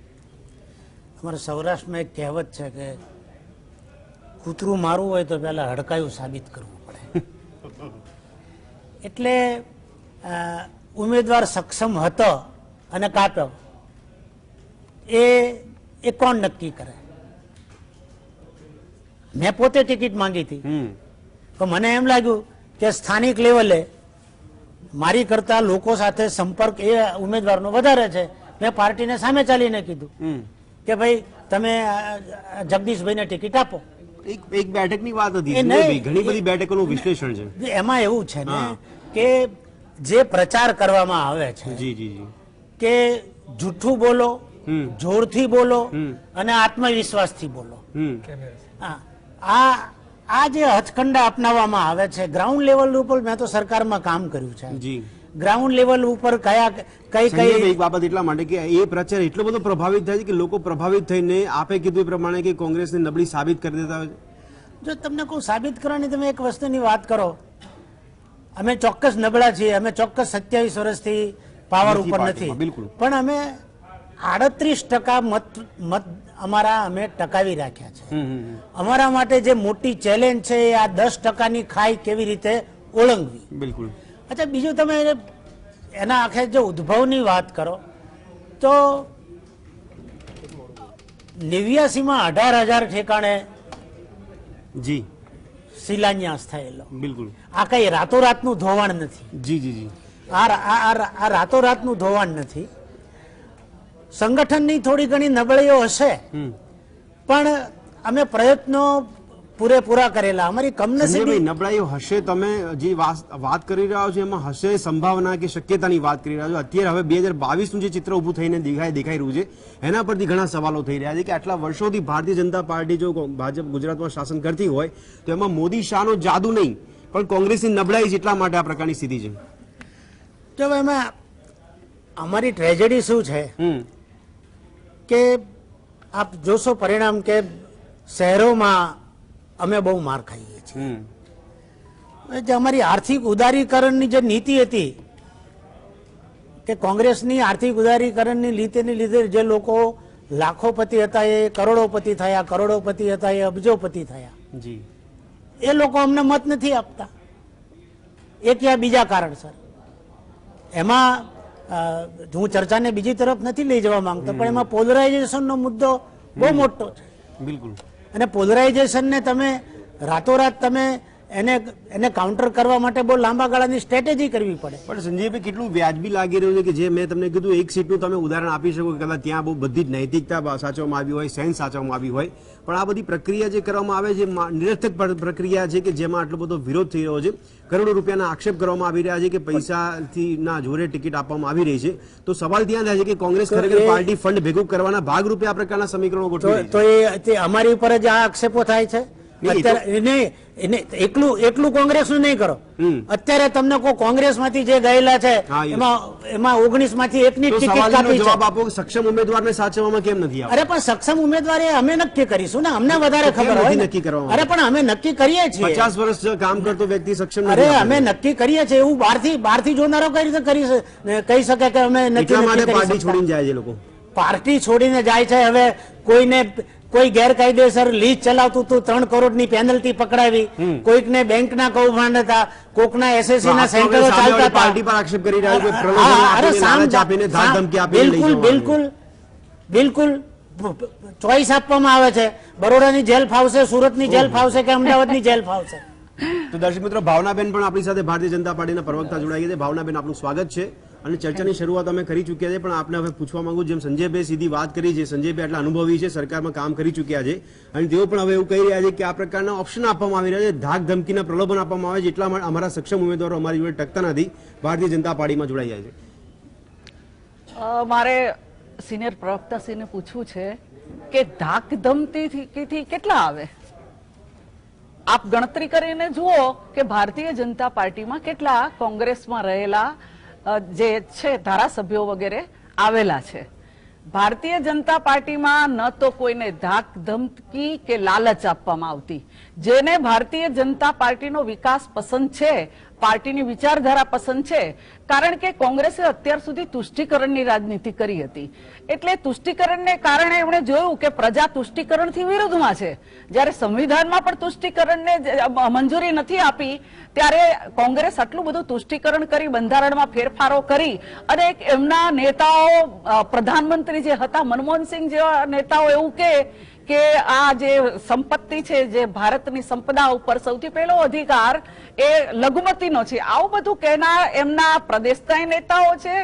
અમારા સૌરાષ્ટ્રમાં એક કહેવત છે કે કૂતરું મારવું હોય તો પહેલા હડકાયું સાબિત કરવું પડે. એટલે ઉમેદવાર સક્ષમ હતો અને કાપ્યો એ કોણ નક્કી કરે? મેં પોતે ટિકિટ માંગી હતી, તો મને એમ લાગ્યું કે સ્થાનિક લેવલે મારી કરતા લોકો સાથે સંપર્ક એ ઉમેદવારનો વધારે છે. મેં પાર્ટીને સામે ચાલીને કીધું કે ભાઈ તમે જગદીશભાઈને ટિકિટ આપો. એક બેઠકની વાત હતી, ઘણી બધી બેઠકોનું વિશ્લેષણ છે. એમાં એવું છે ને કે જે પ્રચાર કરવામાં આવે છે જી જી જી કે જૂઠું બોલો, જોરથી બોલો અને આત્મવિશ્વાસથી બોલો. આ જે હથકંડા અપનાવવામાં આવે છે ગ્રાઉન્ડ લેવલ ઉપર, મેં તો સરકારમાં કામ કર્યું છે, જી, ગ્રાઉન્ડ લેવલ ઉપર કઈ એક બાબત એટલા માટે કે એ પ્રચાર એટલો બધો પ્રભાવિત થાય છે કે લોકો પ્રભાવિત થઈને આપે કીધું એ પ્રમાણે કે કોંગ્રેસને નબળી સાબિત કરી દેતા હોય. જો તમને કોઈ સાબિત કરવાની તમે એક વસ્તુની વાત કરો, અમે ચોક્કસ નબળા છીએ, અમે ચોક્કસ 27 વર્ષથી પાવર ઉપર નથી, પણ અમે 38% મત અમારા અમે ટકાવી રાખ્યા છે. અમારા માટે જે મોટી ચેલેન્જ છે એ આ 10%ની ખાઈ કેવી રીતે ઓળંગવી. બિલકુલ. અચ્છા, બીજું તમે એના આખે જો ઉદ્ભવની વાત કરો તો 89માં 18,000 ઠેકાણે જી શિલાન્યાસ થયેલો. બિલકુલ. આ કઈ રાતોરાતનું ધોવાણ નથી. જી જી જી આ રાતોરાતનું ધોવાણ નથી. સંગઠનની થોડી ઘણી નબળીઓ હશે, પણ અમે પ્રયત્નો પૂરેપૂરા કરેલા. અમારી કમનસીબી નબળાઈઓ હશે, તમે જે વાત કરી રહ્યા છો એમાં હશે સંભાવના કે શક્યતાની વાત કરી રહ્યા છો. અત્યારે હવે 2022નું જે ચિત્ર ઊભું થઈને દેખાઈ રહ્યું છે એના પરથી ઘણા સવાલો થઈ રહ્યા છે કે આટલા વર્ષોથી ભારતીય જનતા પાર્ટી જો ભાજપ ગુજરાતમાં શાસન કરતી હોય તો એમાં મોદી શાહનો જાદુ નહીં પણ કોંગ્રેસની નબળાઈ જેટલા માટે આ પ્રકારની સ્થિતિ છે. જો એમાં અમારી ટ્રેજેડી શું છે કે આપ જોશો પરિણામ કે શહેરોમાં અમે બહુ માર ખાઈએ છીએ. જે અમારી આર્થિક ઉદારીકરણની જે નીતિ હતી કે કોંગ્રેસની આર્થિક ઉદારીકરણની નીતિને લીધે જે લોકો લાખોપતિ હતા એ કરોડોપતિ થયા, કરોડોપતિ હતા એ અબજોપતિ થયા. જી, એ લોકો અમને મત નથી આપતા. એક યા બીજા કારણસર. એમાં હું ચર્ચાને બીજી તરફ નથી લઈ જવા માંગતો, પણ એમાં પોલરાઇઝેશનનો મુદ્દો બહુ મોટો છે. બિલકુલ. અને પોલરાઇઝેશનને તમે રાતોરાત તમે એને કાઉન્ટર કરવા માટે બહુ લાંબા ગાળાની સ્ટ્રેટેજી કરવી પડે. પણ સંજયભાઈ કેટલું વ્યાજબી લાગી રહ્યું છે કે જે મેં તમને કીધું એક સીટનું તમે ઉદાહરણ આપી શકો કે કદાચ ત્યાં બહુ બધી જ નૈતિકતા સાચવવામાં આવી હોય, સેન્સ સાચવવામાં આવી હોય, પણ આ બધી પ્રક્રિયા જે કરવામાં આવે છે નિરર્થક પ્રક્રિયા છે કે જેમાં આટલો બધો વિરોધ થઈ રહ્યો છે, કરોડો રૂપિયાના આક્ષેપ કરવામાં આવી રહ્યા છે કે પૈસાથી ના જોરે ટિકિટ આપવામાં આવી રહી છે. તો સવાલ ત્યાં થાય છે કે કોંગ્રેસ ખરેખર પાર્ટી ફંડ ભેગું કરવાના ભાગરૂપે આ પ્રકારના સમીકરણો ગોઠવી રહી છે. તો એ અમારી ઉપર જ આ આક્ષેપો થાય છે. અત્યારે એટલું કોંગ્રેસ નું નહીં કરો. અત્યારે તમને કોઈ કોંગ્રેસ માંથી જે ગયેલા છે એમાં 19 માંથી એકની ટિકિટ કાપી છે. જવાબ આપો, સક્ષમ ઉમેદવારને સાચવવામાં કેમ નથી આવતા? અરે પણ સક્ષમ ઉમેદવાર અમે નક્કી કરીશું ને, અમને વધારે ખબર હોય ને. નક્કી કરવામાં અરે પણ અમે નક્કી કરીએ છીએ. 50 વર્ષ કામ કરતો વ્યક્તિ સક્ષમ અરે અમે નક્કી કરીએ છીએ એવું બહારથી જોનારો કઈ રીતે કહી શકે કે અમે એટલા માટે નથી પાર્ટી છોડીને જાય છે લોકો. પાર્ટી છોડીને જાય છે. હવે કોઈ ગેરકાયદેસર લીજ ચલાવતું હતું, 3 કરોડની પેનલ્ટી પકડાવી, કોઈકને બેંકના કૌભાંડ હતા, કોકના એસએસસી ના સેન્ટરો ચાલતા હતા. પાર્ટી પર આક્ષેપ કરી રહ્યા છે, પ્રલોભન આપીને, લાલચ આપીને, ધાક ધમકી આપીને લઈ જવામાં બિલકુલ ચોઈસ આપવામાં આવે છે. બરોડાની જેલ ફાવશે, સુરતની જેલ ફાવશે કે અમદાવાદની જેલ ફાવશે. તો દર્શક મિત્રો, ભાવનાબેન પણ આપણી સાથે ભારતીય જનતા પાર્ટીના પ્રવક્તા જોડાઈ ગયા છે. ભાવનાબેન, આપનું સ્વાગત છે. અને ચર્ચાની શરૂઆત અમે કરી ચૂક્યા છે, પણ આપને હવે પૂછવા માંગુ, જેમ સંજયભાઈ સીધી વાત કરી છે, સંજયભાઈ આટલા અનુભવી છે, સરકારમાં કામ કરી ચૂક્યા છે, અને તેઓ પણ હવે એવું કહી રહ્યા છે કે આ પ્રકારના ઓપ્શન આપવામાં આવી રહ્યા છે, ધાક ધમકીના પ્રલોભન આપવામાં આવે છે, એટલા માટે અમારા સક્ષમ ઉમેદવારો અમારી જોડે ટકતા નથી, ભારતીય જનતા પાર્ટીમાં જોડાઈ જાય છે. મારે સિનિયર પ્રવક્તાશ્રીને પૂછવું છે કે ધાક ધમકીથી કેટલા આવે? આપ ગણતરી કરીને જુઓ કે ભારતીય જનતા પાર્ટીમાં કેટલા કોંગ્રેસમાં રહેલા જે છે ધારાસભ્યો વગેરે આવેલા છે. ભારતીય જનતા પાર્ટીમાં ન તો કોઈને ધાક ધમકી કે લાલચ આપવામાં આવતી. જેને ભારતીય જનતા પાર્ટીનો વિકાસ પસંદ છે, પાર્ટીની વિચારધારા પસંદ છે, કારણ કે કોંગ્રેસે અત્યાર સુધી તુષ્ટિકરણની રાજનીતિ કરી હતી, એટલે તુષ્ટિકરણને કારણે એમણે જોયું કે પ્રજા તુષ્ટિકરણથી વિરુદ્ધમાં છે. જ્યારે સંવિધાનમાં પણ તુષ્ટિકરણને મંજૂરી નથી આપી, ત્યારે કોંગ્રેસ આટલું બધું તુષ્ટિકરણ કરી, બંધારણમાં ફેરફારો કરી, અને એમના નેતાઓ પ્રધાનમંત્રી જે હતા મનમોહનસિંહ જેવા નેતાઓ એવું કે આ જે સંપત્તિ છે, જે ભારતની સંપદા ઉપર સૌથી પહેલો અધિકાર એ લઘુમતીનો છે, આવું બધું કહેનાર એમના પ્રદેશના નેતાઓ છે,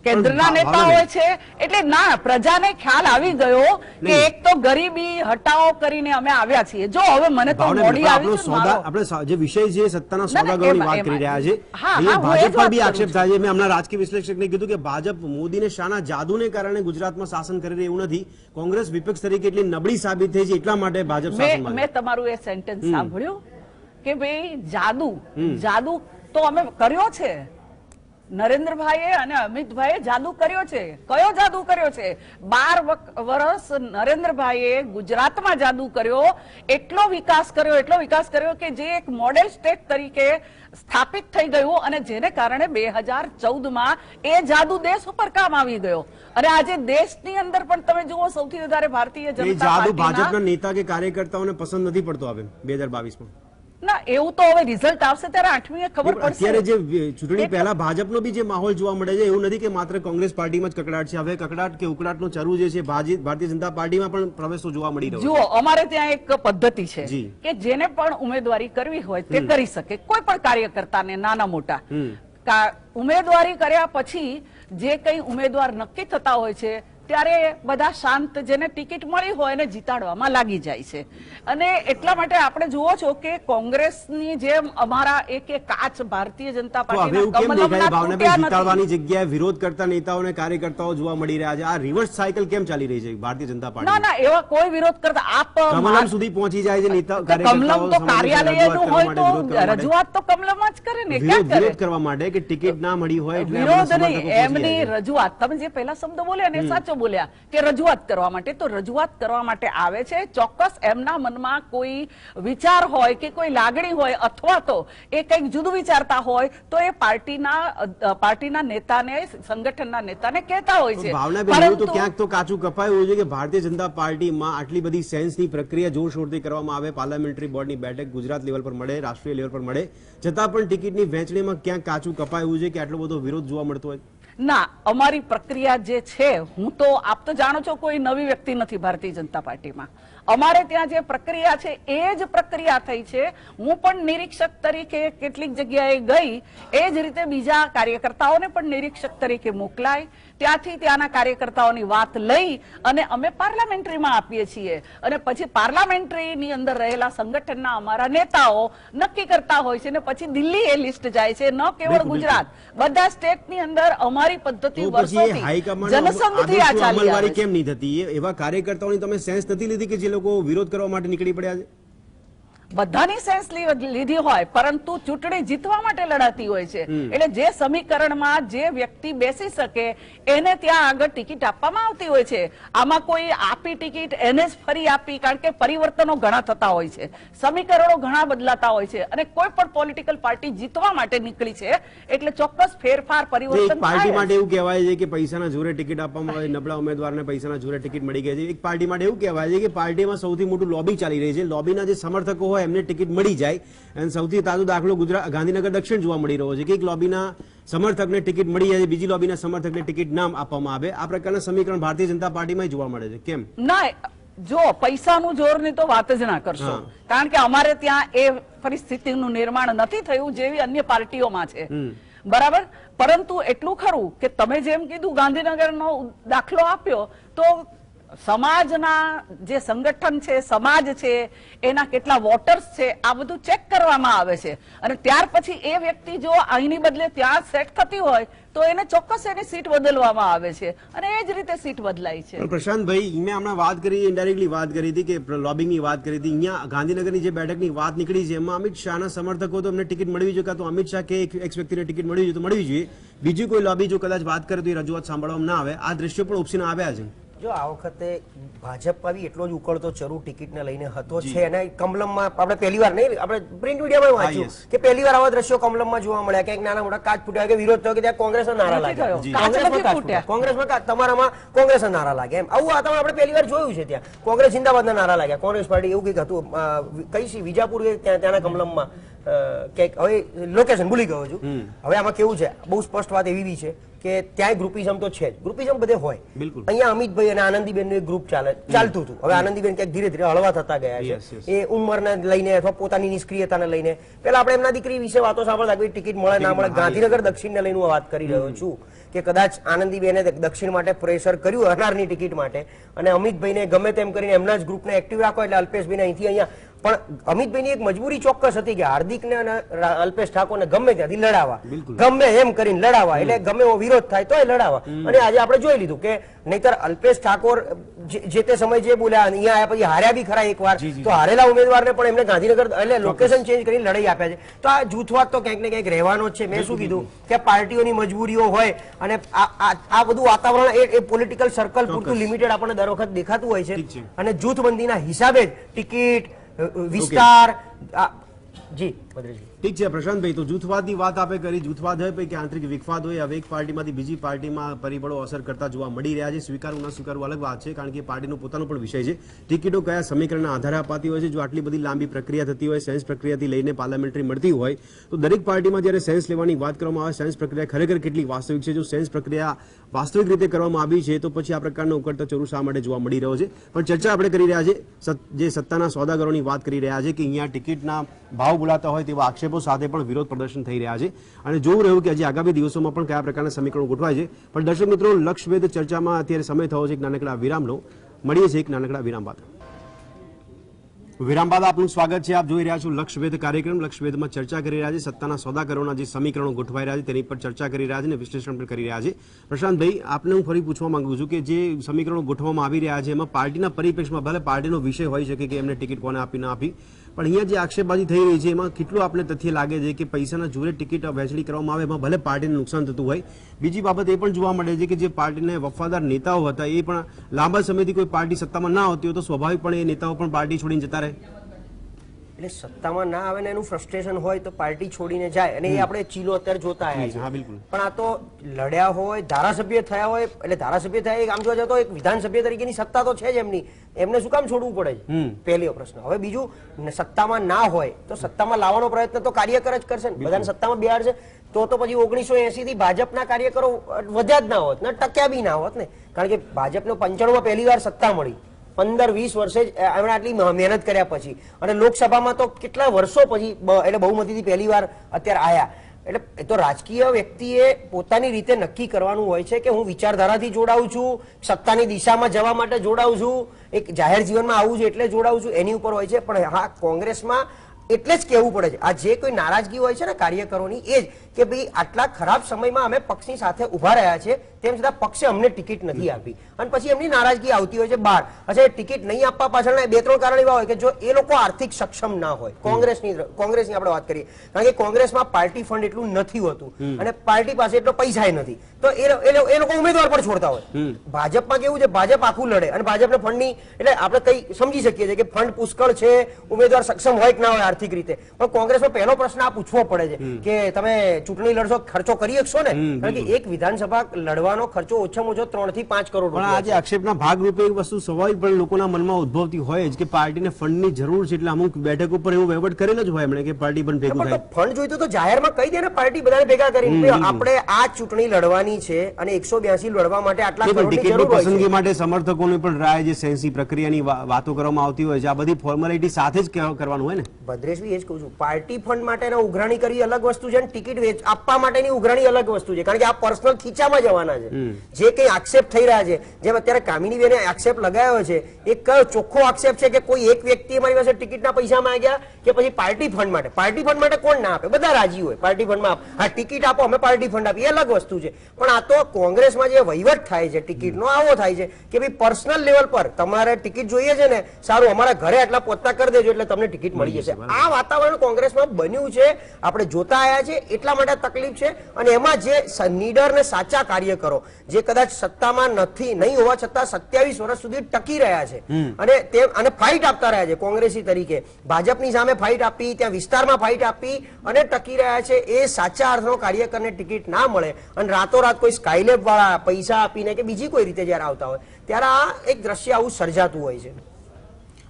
કેન્દ્રના નેતાઓ છે. એટલે ના, પ્રજાને ખ્યાલ આવી ગયો કે એક તો ગરીબી હટાવો કરીને અમે આવ્યા છીએ. જો હવે મને તો મોડી આવી છે, આપણે જે વિષય છે સત્તાના સોદાગરોની વાત કરી રહ્યા છે, અહીંયા ભાજપ પર બી આક્ષેપ થાય છે. મેં હમણાં રાજકીય વિશ્લેષકને કીધું કે ભાજપ મોદીને શાના જાદુને કારણે ગુજરાતમાં શાસન કરી રહ્યું નથી, કોંગ્રેસ વિપક્ષ તરીકે એટલી નબળી સાબિત થઈ છે, એટલા માટે ભાજપ શાસનમાં. મેં તમારું એ સેન્ટેન્સ સાંભળ્યું કે ભાઈ જાદુ તો અમે કર્યો છે. નરેન્દ્રભાઈએ અને અમિતભાઈએ જાદુ કર્યો છે. કયો જાદુ કર્યો છે? 12 વર્ષ નરેન્દ્રભાઈએ ગુજરાતમાં જાદુ કર્યો, એટલો વિકાસ કર્યો કે જે એક મોડેલ સ્ટેટ તરીકે સ્થાપિત થઈ ગયું, અને જેને કારણે 2014માં એ જાદુ દેશ ઉપર કામ આવી ગયો. અને આજે દેશની અંદર પણ તમે જુઓ, સૌથી વધારે ભારતીય જનતા જાદુ ભાજપના નેતા કે કાર્યકર્તાઓને પસંદ નથી પડતો હવે 2022માં. ના, એવું તો હવે રિઝલ્ટ આવશે ત્યારે 8મીએ ખબર પડશે. અત્યારે જે ચૂંટણી પહેલા ભાજપનો બી જે માહોલ જોવા મળે છે, એવું નથી કે માત્ર કોંગ્રેસ પાર્ટીમાં જ કકડાટ છે. હવે કકડાટ કે ઉકળાટનો ચરુ જે છે ભારતીય જનતા પાર્ટીમાં પણ પ્રવેશો જોવા મળી રહ્યો છે. જુઓ, અમારે ત્યાં એક પદ્ધતિ છે કે જેને પણ ઉમેદવારી કરવી હોય તે કરી શકે, કોઈ પણ કાર્યકર્તાને, નાના મોટા. ઉમેદવારી કર્યા પછી જે કઈ ઉમેદવાર નક્કી થતા હોય છે, ત્યારે બધા શાંત, જેને ટિકિટ મળી હોય એને જીતાડવામાં લાગી જાય છે. અને એટલા માટે આપણે જુઓ છો કે કોંગ્રેસની જેમ અમારા એક કાચ ભારતીય જનતા પાર્ટીના જીતાડવાની જગ્યાએ વિરોધ કરતા નેતાઓ અને કાર્યકર્તાઓ જોવા મળી રહ્યા છે. આ રિવર્સ સાયકલ કેમ ચાલી રહી છે ભારતીય જનતા પાર્ટી? ના, એવા કોઈ વિરોધ કરતા આપ કમલમ સુધી પહોંચી જાય છે નેતા, કમલમ તો કાર્યાલયનું હોય તો રજૂઆત તો કમલમ જ કરે ને. ક્યાં કરે? વિરોધ કરવા માટે કે ટિકિટ ના મળી હોય એટલે વિરોધ નહીં, એમની રજૂઆત. તમે જે પહેલા શબ્દ બોલ્યા ને સાચો બોલ્યા કે રજૂઆત કરવા માટે, તો રજૂઆત કરવા માટે આવે છે. ચોક્કસ એમના મનમાં કોઈ વિચાર હોય કે કોઈ લાગણી હોય, અથવા તો એ કંઈક જુદું વિચારતા હોય, તો એ પાર્ટીના નેતાને, સંગઠનના નેતાને કહેતા હોય છે. ભાવનાબેન, તો ક્યાંક તો કાચું કપાયું છે કે ભારતીય જનતા પાર્ટીમાં આટલી બધી સેન્સની પ્રક્રિયા જોરશોરથી કરવામાં આવે, પાર્લામેન્ટરી બોર્ડની બેઠક ગુજરાત લેવલ પર મળે, રાષ્ટ્રીય લેવલ પર મળે, છતાં પણ ટિકિટની વહેંચણીમાં ક્યાંક કાચું કપાયું છે કે આટલો બધો વિરોધ જોવા મળતો હોય? ના, અમારી પ્રક્રિયા જે છે, હું તો આપ તો જાણો છો કોઈ નવી વ્યક્તિ નથી ભારતીય જનતા પાર્ટીમાં. અમારે ત્યાં જે પ્રક્રિયા છે એ જ પ્રક્રિયા થઈ છે. હું પણ નિરીક્ષક તરીકે કેટલીક જગ્યાએ ગઈ, એ જ રીતે બીજા કાર્યકર્તાઓને પણ નિરીક્ષક તરીકે મોકલાય, ત્યાંથી ત્યાંના કાર્યકર્તાઓની વાત લઈ અને અમે પાર્લામેન્ટરીમાં આપીએ છીએ અને પછી પાર્લામેન્ટરીની અંદર રહેલા સંગઠનના અમારા નેતાઓ નક્કી કરતા હોય છે ને પછી દિલ્હી એ લિસ્ટ જાય છે, ન કેવળ ગુજરાત, બધા સ્ટેટની અંદર અમારી પદ્ધતિ તો પછી એ વર્ષોથી હાઈકમાન્ડ જનસંઘથી આ ચાલી અમલવારી આવે છે. કેમ નહીં થતી? એવા કાર્યકર્તાઓની તમે સેન્સ નથી લીધી કે જે લોકો વિરોધ કરવા માટે નીકળી પડ્યા છે? બધાની સેન્સ લીધી હોય, પરંતુ ચૂંટણી જીતવા માટે લડાતી હોય છે. એટલે જે સમીકરણમાં જે વ્યક્તિ બેસી શકે એને ત્યાં આગળ ટિકિટ આપવામાં આવતી હોય છે. આમાં કોઈ આપી ટિકિટ એને જ ફરી આપી, કારણ કે પરિવર્તનો ઘણા થતા હોય છે, સમીકરણો ઘણા બદલાતા હોય છે અને કોઈ પણ પોલિટિકલ પાર્ટી જીતવા માટે નીકળી છે એટલે ચોક્કસ ફેરફાર એક પરિવર્તન પાર્ટી થાય માટે જ. એવું કહેવાય છે કે પૈસાના જોરે ટિકિટ આપવામાં આવે, નબળા ઉમેદવારને પૈસાના જોરે ટિકિટ મળી ગઈ છે. એક પાર્ટી માટે એવું કહેવાય છે કે પાર્ટીમાં સૌથી મોટું લોબી ચાલી રહી છે, લોબીના જે સમર્થકો હોય એમને ટિકિટ મળી જાય. અને સૌથી તાજો દાખલો ગાંધીનગર દક્ષિણ જોવા મળી રહ્યો છે કે એક લોબીના સમર્થકને ટિકિટ મળી જાય, બીજી લોબીના સમર્થકને ટિકિટ ના આપવામાં આવે. આ પ્રકારના સમીકરણ ભારતીય જનતા પાર્ટીમાં જોવા મળે છે. કેમ? ના, જો પૈસાનું જોરની તો વાત જ ના કરશો, કારણ કે અમારે ત્યાં એ પરિસ્થિતિનું નિર્માણ નથી થયું જેવી અન્ય પાર્ટીઓમાં છે. બરાબર, પરંતુ એટલું ખરું કે તમે જેમ કીધું ગાંધીનગરનો દાખલો આપ્યો, તો સમાજના જે સંગઠન છે, સમાજ છે, એના કેટલા વોટર્સ છે, આ બધું ચેક કરવામાં આવે છે અને ત્યાર પછી એ વ્યક્તિ જો અહીંની બદલે ત્યાં સેટ થતી હોય તો એને ચોક્કસ એની સીટ બદલવામાં આવે છે અને એ જ રીતે સીટ બદલાય છે. પણ પ્રશાંતભાઈ, મેં હમણાં વાત કરી, ઇનડાયરેક્ટલી વાત કરી હતી કે લોબિંગની વાત કરી હતી. અહીંયા ગાંધીનગરની જે બેઠકની વાત નીકળી છે એમાં અમિત શાહના સમર્થકો તો એમને ટિકિટ મળવી જોઈએ, કાં તો અમિત શાહ કે એક વ્યક્તિને ટિકિટ મળવી જોઈએ તો મળવી જોઈએ. બીજી કોઈ લોબી જો કદાચ વાત કરે તો એ રજૂઆત સાંભળવામાં ના આવે. આ દ્રશ્યો પણ ઉપસીને આવ્યા છે. જો આ વખતે ભાજપમાં બી એટલો જ ઉકળતો ચરુ ટિકિટને લઈને હતો છે અને કમલમમાં આપણે પહેલી વાર નહીં, આપણે પ્રિન્ટ મીડિયામાં વાંચ્યું કે પહેલી વાર આવા દ્રશ્યો કમલમમાં જોવા મળ્યા, ક્યાંક નાના મોટા કાચ ફૂટ્યા કે વિરોધ થયો કે ત્યાં કોંગ્રેસના નારા લાગ્યા, કોંગ્રેસમાં કાચ ફૂટ્યા, કોંગ્રેસમાં તમારામાં કોંગ્રેસના નારા લાગ્યા. એમ આવું વાતાવરણ આપણે પહેલી વાર જોયું છે. ત્યાં કોંગ્રેસ જિંદાબાદના નારા લાગ્યા, કોંગ્રેસ પાર્ટી એવું કંઈક હતું, કઈ વિજાપુર ત્યાંના કમલમમાં કંઈક, હવે લોકેશન ભૂલી ગયો છું. હવે આમાં કેવું છે, બહુ સ્પષ્ટ વાત એવી બી છે કે ત્યાંય ગ્રુપિઝમ તો છે જ, ગ્રુપિઝમ બધે હોય. અહીંયા અમિતભાઈ અને આનંદીબેન નું એક ગ્રુપ ચાલતું હતું. હવે આનંદીબેન ક્યાંક ધીરે ધીરે હળવા થતા ગયા છે, એ ઉંમરને લઈને અથવા પોતાની નિષ્ક્રિયતાને લઈને. પેલા આપણે એમના દીકરી વિશે વાતો સાંભળતા કે ટિકિટ મળે ના મળે. ગાંધીનગર દક્ષિણને લઈને હું વાત કરી રહ્યો છું કે કદાચ આનંદીબેને દક્ષિણ માટે પ્રેશર કર્યું અનારની ટિકિટ માટે અને અમિતભાઈને ગમે તેમ કરીને એમના જ ગ્રુપને એક્ટિવ રાખો એટલે અલ્પેશભાઈને અહીંથી અહીંયા. પણ અમિતભાઈની એક મજબૂરી ચોક્કસ હતી કે હાર્દિકને અને અલ્પેશ ઠાકોરને ગમે ત્યાંથી લડાવવા, ગમે એમ કરીને લડાવવા, એટલે ગમે એવો વિરોધ થાય તોય લડાવવા. અને આજે આપણે જોઈ લીધું કે નહીતર અલ્પેશ ઠાકોર જે તે સમય જે બોલ્યા અહીંયા આયા પછી હાર્યા બી ખરા એકવાર, તો હારેલા ઉમેદવારને પણ એમને ગાંધીનગર એટલે લોકેશન ચેન્જ કરીને લડાઈ આપ્યા છે. તો આ જૂથવાદ તો ક્યાંક ને ક્યાંક રહેવાનો જ છે. મેં શું કીધું કે પાર્ટીઓની મજબૂરીઓ હોય અને આ બધું વાતાવરણ એ પોલિટિકલ સર્કલ પૂરતું લિમિટેડ આપણને દર વખત દેખાતું હોય છે અને જૂથબંધીના હિસાબે જ ટિકિટ વિસ્તાર. જી ભદ્રેશજી, ઠીક છે પ્રશાંતભાઈ, તો જૂથવાદની વાત આપે કરી. જૂથવાદ હોય કે આંતરિક વિખવાદ હોય, હવે એક પાર્ટીમાંથી બીજી પાર્ટીમાં પરિબળો અસર કરતા જોવા મળી રહ્યા છે. સ્વીકારવું ન સ્વીકારવું અલગ વાત છે, કારણ કે પાર્ટીનો પોતાનો પણ વિષય છે. ટિકિટો કયા સમીકરણના આધારે અપાતી હોય છે. જો આટલી બધી લાંબી પ્રક્રિયા થતી હોય, સેન્સ પ્રક્રિયાથી લઈને પાર્લામેન્ટરી મળતી હોય, તો દરેક પાર્ટીમાં જ્યારે સેન્સ લેવાની વાત કરવામાં આવે, સેન્સ પ્રક્રિયા ખરેખર કેટલી વાસ્તવિક છે. જો સેન્સ પ્રક્રિયા વાસ્તવિક રીતે કરવામાં આવી છે તો પછી આ પ્રકારનો ઉકળતો ચરુ શા માટે જોવા મળી રહ્યો છે? પણ ચર્ચા આપણે કરી રહ્યા છે જે સત્તાના સોદાગરોની વાત કરી રહ્યા છે કે અહીંયા ટિકિટના ભાવ બોલાતા હોય તેવા આક્ષેપો સાથે પણ વિરોધ પ્રદર્શન થઈ રહ્યા છે અને જોવું રહ્યું કે હજી આગામી દિવસોમાં પણ કયા પ્રકારના સમીકરણો ગોઠવાય છે. પણ દર્શક મિત્રો, લક્ષવેધ ચર્ચામાં અત્યારે સમય થયો છે એક નાનકડા વિરામનો. મળીએ છીએ એક નાનકડા વિરામ બાદ. વિરામ બાદ આપનું સ્વાગત છે. આપ જોઈ રહ્યા છો લક્ષવેધ કાર્યક્રમ. લક્ષવેધમાં ચર્ચા કરી રહ્યા છે સત્તાના સોદાગરોના જે સમીકરણો ગોઠવાઈ રહ્યા છે તેની પર ચર્ચા કરી રહ્યા છે અને વિશ્લેષણ પણ કરી રહ્યા છે. પ્રશાંતભાઈ, આપને હું ફરી પૂછવા માંગુ છું કે જે સમીકરણો ગોઠવવામાં આવી રહ્યા છે એમાં પાર્ટીના પરિપ્રેક્ષમાં ભલે પાર્ટીનો વિષય હોઈ શકે કે એમને ટિકિટ કોને આપી ના આપી, પણ અહીંયા જે આક્ષેપબાજી થઈ રહી છે એમાં કેટલું આપને તથ્ય લાગે છે કે પૈસાના જોરે ટિકિટ વહેંચણી કરવામાં આવે એમાં ભલે પાર્ટીને નુકસાન થતું હોય. બીજી બાબત એ પણ જોવા મળે છે કે જે પાર્ટીને વફાદાર નેતાઓ હતા એ પણ લાંબા સમયથી કોઈ પાર્ટી સત્તામાં ના હોતી હોય તો સ્વાભાવિકપણે એ નેતાઓ પણ પાર્ટી છોડીને જતા રહે. એટલે સત્તામાં ના આવે ને એનું ફ્રસ્ટ્રેશન હોય તો પાર્ટી છોડીને જાય અને એ આપણે ચીલો અત્યારે જોતા આવ્યા હા, છે. બિલકુલ. પણ આ તો લડ્યા હોય, ધારાસભ્ય થયા હોય, એટલે ધારાસભ્ય થયા એક આમ જોવા જતો એક વિધાનસભ્ય તરીકેની સત્તા તો છે જ એમની, એમને શું કામ છોડવું પડે છે? પહેલો પ્રશ્ન. હવે બીજું, સત્તામાં ના હોય તો સત્તામાં લાવવાનો પ્રયત્ન તો કાર્યકર જ કરશે ને, બધાને સત્તામાં બેહાડશે. તો પછી 1980 થી ભાજપના કાર્યકરો વધ્યા જ ના હોત ને ટક્યા બી ના હોત ને, કારણ કે ભાજપનો 95 પહેલી વાર સત્તા મળી 15-20 વર્ષે જ એમણે આટલી મહેનત કર્યા પછી અને લોકસભામાં તો કેટલા વર્ષો પછી એટલે બહુમતીથી પહેલી વાર અત્યારે આયા. એટલે એ તો રાજકીય વ્યક્તિએ પોતાની રીતે નક્કી કરવાનું હોય છે કે હું વિચારધારાથી જોડાઉં છું, સત્તાની દિશામાં જવા માટે જોડાઉં છું, એક જાહેર જીવનમાં આવું છું એટલે જોડાઉં છું, એની ઉપર હોય છે. પણ હા, કોંગ્રેસમાં એટલે જ કહેવું પડે છે, આ જે કોઈ નારાજગી હોય છે ને કાર્યકરોની, એ જ કે ભાઈ આટલા ખરાબ સમયમાં અમે પક્ષની સાથે ઉભા રહ્યા છે, તેમ છતાં પક્ષે અમને ટિકિટ નથી આપી. અને પછી એમની નારાજગી આવતી હોય છે બહાર. અચ્છા, એ ટિકિટ નહીં આપવા પાછળના 2-3 કારણ એવા હોય કે જો એ લોકો આર્થિક સક્ષમ ના હોય, કોંગ્રેસની આપણે વાત કરીએ, કારણ કે કોંગ્રેસમાં પાર્ટી ફંડ એટલું નથી હોતું અને પાર્ટી પાસે એટલો પૈસા નથી, તો એ લોકો ઉમેદવાર પણ છોડતા હોય. ભાજપમાં કેવું છે, ભાજપ આખું લડે અને ભાજપને ફંડની એટલે આપણે કઈ સમજી શકીએ છીએ કે ફંડ પુષ્કળ છે, ઉમેદવાર સક્ષમ હોય કે ના હોય આર્થિક રીતે. પણ કોંગ્રેસનો પહેલો પ્રશ્ન આ પૂછવો પડે છે કે તમે ચૂંટણી લડશો, ખર્ચો કરી શકશો ને? કારણ કે એક વિધાનસભા લડવાનો ખર્ચો ઓછામાં ઓછો 3 થી 5 કરોડ પણ આજે આક્ષેપના ભાગરૂપે એક વસ્તુ સ્વાભાવિક પણ લોકોના મનમાં ઉદ્ભવતી હોય જ કે પાર્ટીને ફંડની જરૂર છે, એટલે અમુક બેઠક ઉપર એવું વહીવટ કરેલો જ હોય એમણે કે પાર્ટી પણ ભેગું થાય. ફંડ જોઈતું તો જાહેરમાં કહી દે ને, પાર્ટી બધાને ભેગા કરીને આપણે આ ચૂંટણી લડવાની છે અને 182 લડવા માટે આટલા કરોડની જરૂર હોય છે. પસંદગી માટે સમર્થકોની પણ રાય, જે સેન્સી પ્રક્રિયાની વાતો કરવામાં આવતી હોય છે, આ બધી ફોર્માલિટી સાથે જ કરવાનું હોય ને. ભદ્રેશભાઈ, એ જ કહું છું, પાર્ટી ફંડ માટેના ઉઘરાણી કરવી અલગ વસ્તુ છે અને ટિકિટ આપવા માટેની ઉઘરાણી અલગ વસ્તુ છે. કારણ કે આ પર્સનલ ખીચામાં જવાના છે. જે કઈ આક્ષેપ થઈ રહ્યા છે, જેમ અત્યારે કામિની બેને આક્ષેપ લગાવ્યો છે, એ કયો ચોખ્ખો આક્ષેપ છે કે કોઈ એક વ્યક્તિએ મારી પાસે ટિકિટના પૈસા માંગ્યા કે પછી પાર્ટી ફંડ માટે? પાર્ટી ફંડ માટે કોણ ના આપે? બધા રાજી હોય પાર્ટી ફંડમાં. હા, ટિકિટ આપો, અમે પાર્ટી ફંડ આપીએ, અલગ વસ્તુ છે. પણ આ તો કોંગ્રેસમાં જે વહીવટ થાય છે ટિકિટનો, આવો થાય છે કે ભાઈ પર્સનલ લેવલ પર તમારે ટિકિટ જોઈએ છે ને, સારું અમારા ઘરે આટલા પોતા કરી દેજો એટલે તમને ટિકિટ મળી જશે. આ વાતાવરણ કોંગ્રેસમાં બન્યું છે, આપણે જોતા આવ્યા છે, એટલા માટે તકલીફ છે. અને એમાં જે નીડર ને સાચા કાર્યકરો જે કદાચ સત્તામાં નહીં હોવા છતાં 27 વર્ષ સુધી ટકી રહ્યા છે અને ફાઇટ આપતા રહ્યા છે કોંગ્રેસી તરીકે, ભાજપની સામે ફાઇટ આપી, ત્યાં વિસ્તારમાં ફાઇટ આપી અને ટકી રહ્યા છે, એ સાચા અર્થનો કાર્યકરને ટિકિટ ના મળે અને રાતોરાત કોઈ સ્કાયલેબ વાળા પૈસા આપીને કે બીજી કોઈ રીતે જયારે આવતા હોય ત્યારે આ એક દ્રશ્ય આવું સર્જાતું હોય છે.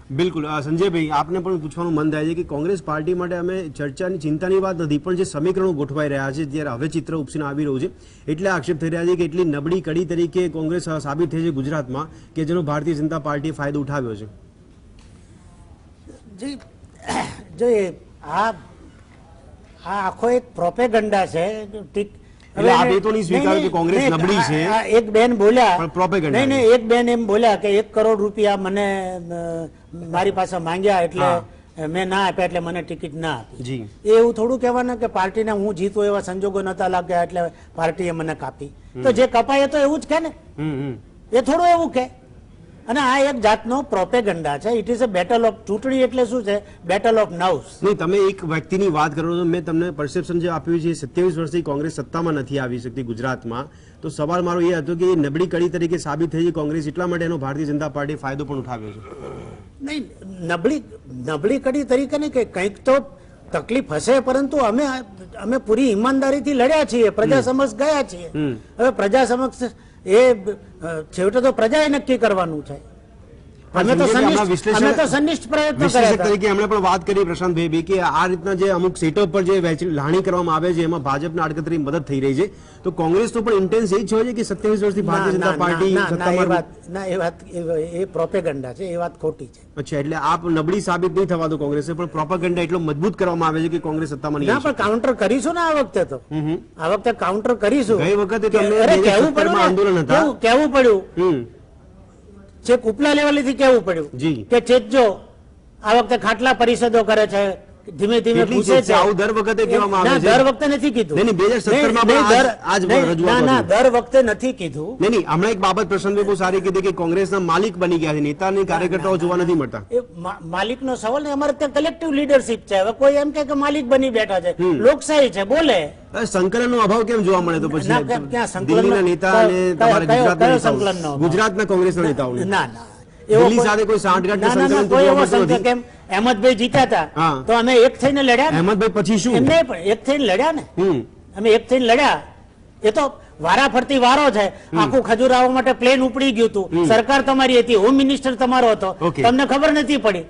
બિલકુલ. સંજયભાઈ, આપને પણ પૂછવાનું મન થાય છે કે કોંગ્રેસ પાર્ટી માટે અમે ચર્ચાની ચિંતાની વાત નથી, પણ જે સમીકરણો ગોઠવાઈ રહ્યા છે, જ્યારે હવે ચિત્ર ઉપસીને આવી રહ્યું છે, એટલે આક્ષેપ થઈ રહ્યા છે કે એટલી નબળી કડી તરીકે કોંગ્રેસ સાબિત થઈ છે ગુજરાતમાં કે જેનો ભારતીય જનતા પાર્ટીએ ફાયદો ઉઠાવ્યો છે. જી, જો આ આખો એક પ્રોપેગન્ડા છે. એટલે આપ એ તો નહીં સ્વીકારો કે કોંગ્રેસ નબળી છે. એક બેન બોલ્યા, પણ પ્રોપેગન્ડા નહીં, એક બેન એમ બોલ્યા કે 1 કરોડ રૂપિયા મને મારી પાસે માંગ્યા એટલે મેં ના આપ્યા એટલે મને ટિકિટ ના આપી. એવું થોડું કહેવાના કે પાર્ટીને હું જીતું એવા સંજોગો નતા લાગ્યા એટલે પાર્ટીએ મને કાપી. તો જે કપાય તો એવું જ કે ને, એ થોડું એવું કે. અને આ એક જાતનો પ્રોપેગન્ડા છે. It is a battle of ચૂંટણી. એટલે શું છે? Battle of nerves. નહીં, તમે એક વ્યક્તિની વાત કરો છો, મેં તમને પરસેપ્શન જે આપ્યું છે, 27 વર્ષથી કોંગ્રેસ સત્તામાં નથી આવી શકતી ગુજરાતમાં, તો સવાલ મારો એ હતો કે એ નબળી કડી તરીકે સાબિત થઈ છે કોંગ્રેસ, એટલા માટે એનો ભારતીય જનતા પાર્ટી ફાયદો પણ ઉઠાવ્યો છે. નહીં, નબળી કડી તરીકે નહીં, કે કંઈક તો તકલીફ હશે, પરંતુ અમે પૂરી ઈમાનદારીથી લડ્યા છીએ, પ્રજા સમક્ષ ગયા છીએ. હવે પ્રજા સમક્ષ એ છેવટે તો પ્રજાએ નક્કી કરવાનું છે. અમે તો સંનિષ્ઠ પ્રયત્નો કર્યા તરીકે એમણે પણ વાત કરી પ્રશાંતભાઈ કે આ રીતના જે અમુક સેટઅપ પર જે લાણી કરવામાં આવે છે, એમાં ભાજપના આડકતરી મદદ થઈ રહી છે, તો કોંગ્રેસનો પણ ઇન્ટેન્સ એ જ છે કે 27 વર્ષથી ભારતીય જનતા પાર્ટી એ પ્રોપેગન્ડા છે, એ વાત ખોટી છે. અચ્છા, એટલે આપ નબળી સાબિત નહીં થવા દો કોંગ્રેસે, પણ પ્રોપેગન્ડા એટલો મજબૂત કરવામાં આવે છે કે કોંગ્રેસ સત્તામાં નહીં. પણ કાઉન્ટર કરીશું ને આ વખતે તો, આ વખતે કાઉન્ટર કરીશું. ગઈ વખતે કહેવું પડ્યું, કહેવું પડ્યું, છેક ઉપલા લેવલેથી કેવું પડ્યું કે ચેતજો, આ વખતે ખાટલા પરિષદો કરે છે, ધીમે ધીમે પૂછે છે. આવું દર વખતે કહેવામાં આવે છે. દર વખતે નથી કીધું. નહીં, 2017 માં ના, દર વખતે નથી કીધું. નહીં, હમણાં એક બાબત પ્રશાંતભાઈ બહુ સારી કીધી કે કોંગ્રેસના માલિક બની ગયા છે, નેતા અને કાર્યકર્તાઓ જોવા નથી મળતા. એ માલિકનો સવાલ નહીં, અમારે ત્યાં કલેક્ટિવ લીડરશીપ છે. હવે કોઈ એમ કે માલિક બની બેઠા છે, લોકશાહી છે, બોલે. સંકલનનો અભાવ કેમ જોવા મળે? તો પછી દિલ્હીના નેતા અને તમારા ગુજરાતના કોંગ્રેસના નેતાઓ ના દિલ્હી સાથે કોઈ સાંઠગાંઠ કેમ? અહેમદભાઈ જીત્યા હતા તો અમે એક થઈને લડ્યા. અહેમદભાઈ પછી શું? એમને પણ એક થઈને લડ્યા ને, અમે એક થઈને લડ્યા. એ તો વારા ફરતી વારો છે. આખું ખજુરાહો માટે પ્લેન ઉપડી ગયું હતું, સરકાર તમારી હતી, હોમ મિનિસ્ટર તમારો હતો, તમને ખબર નથી પડી.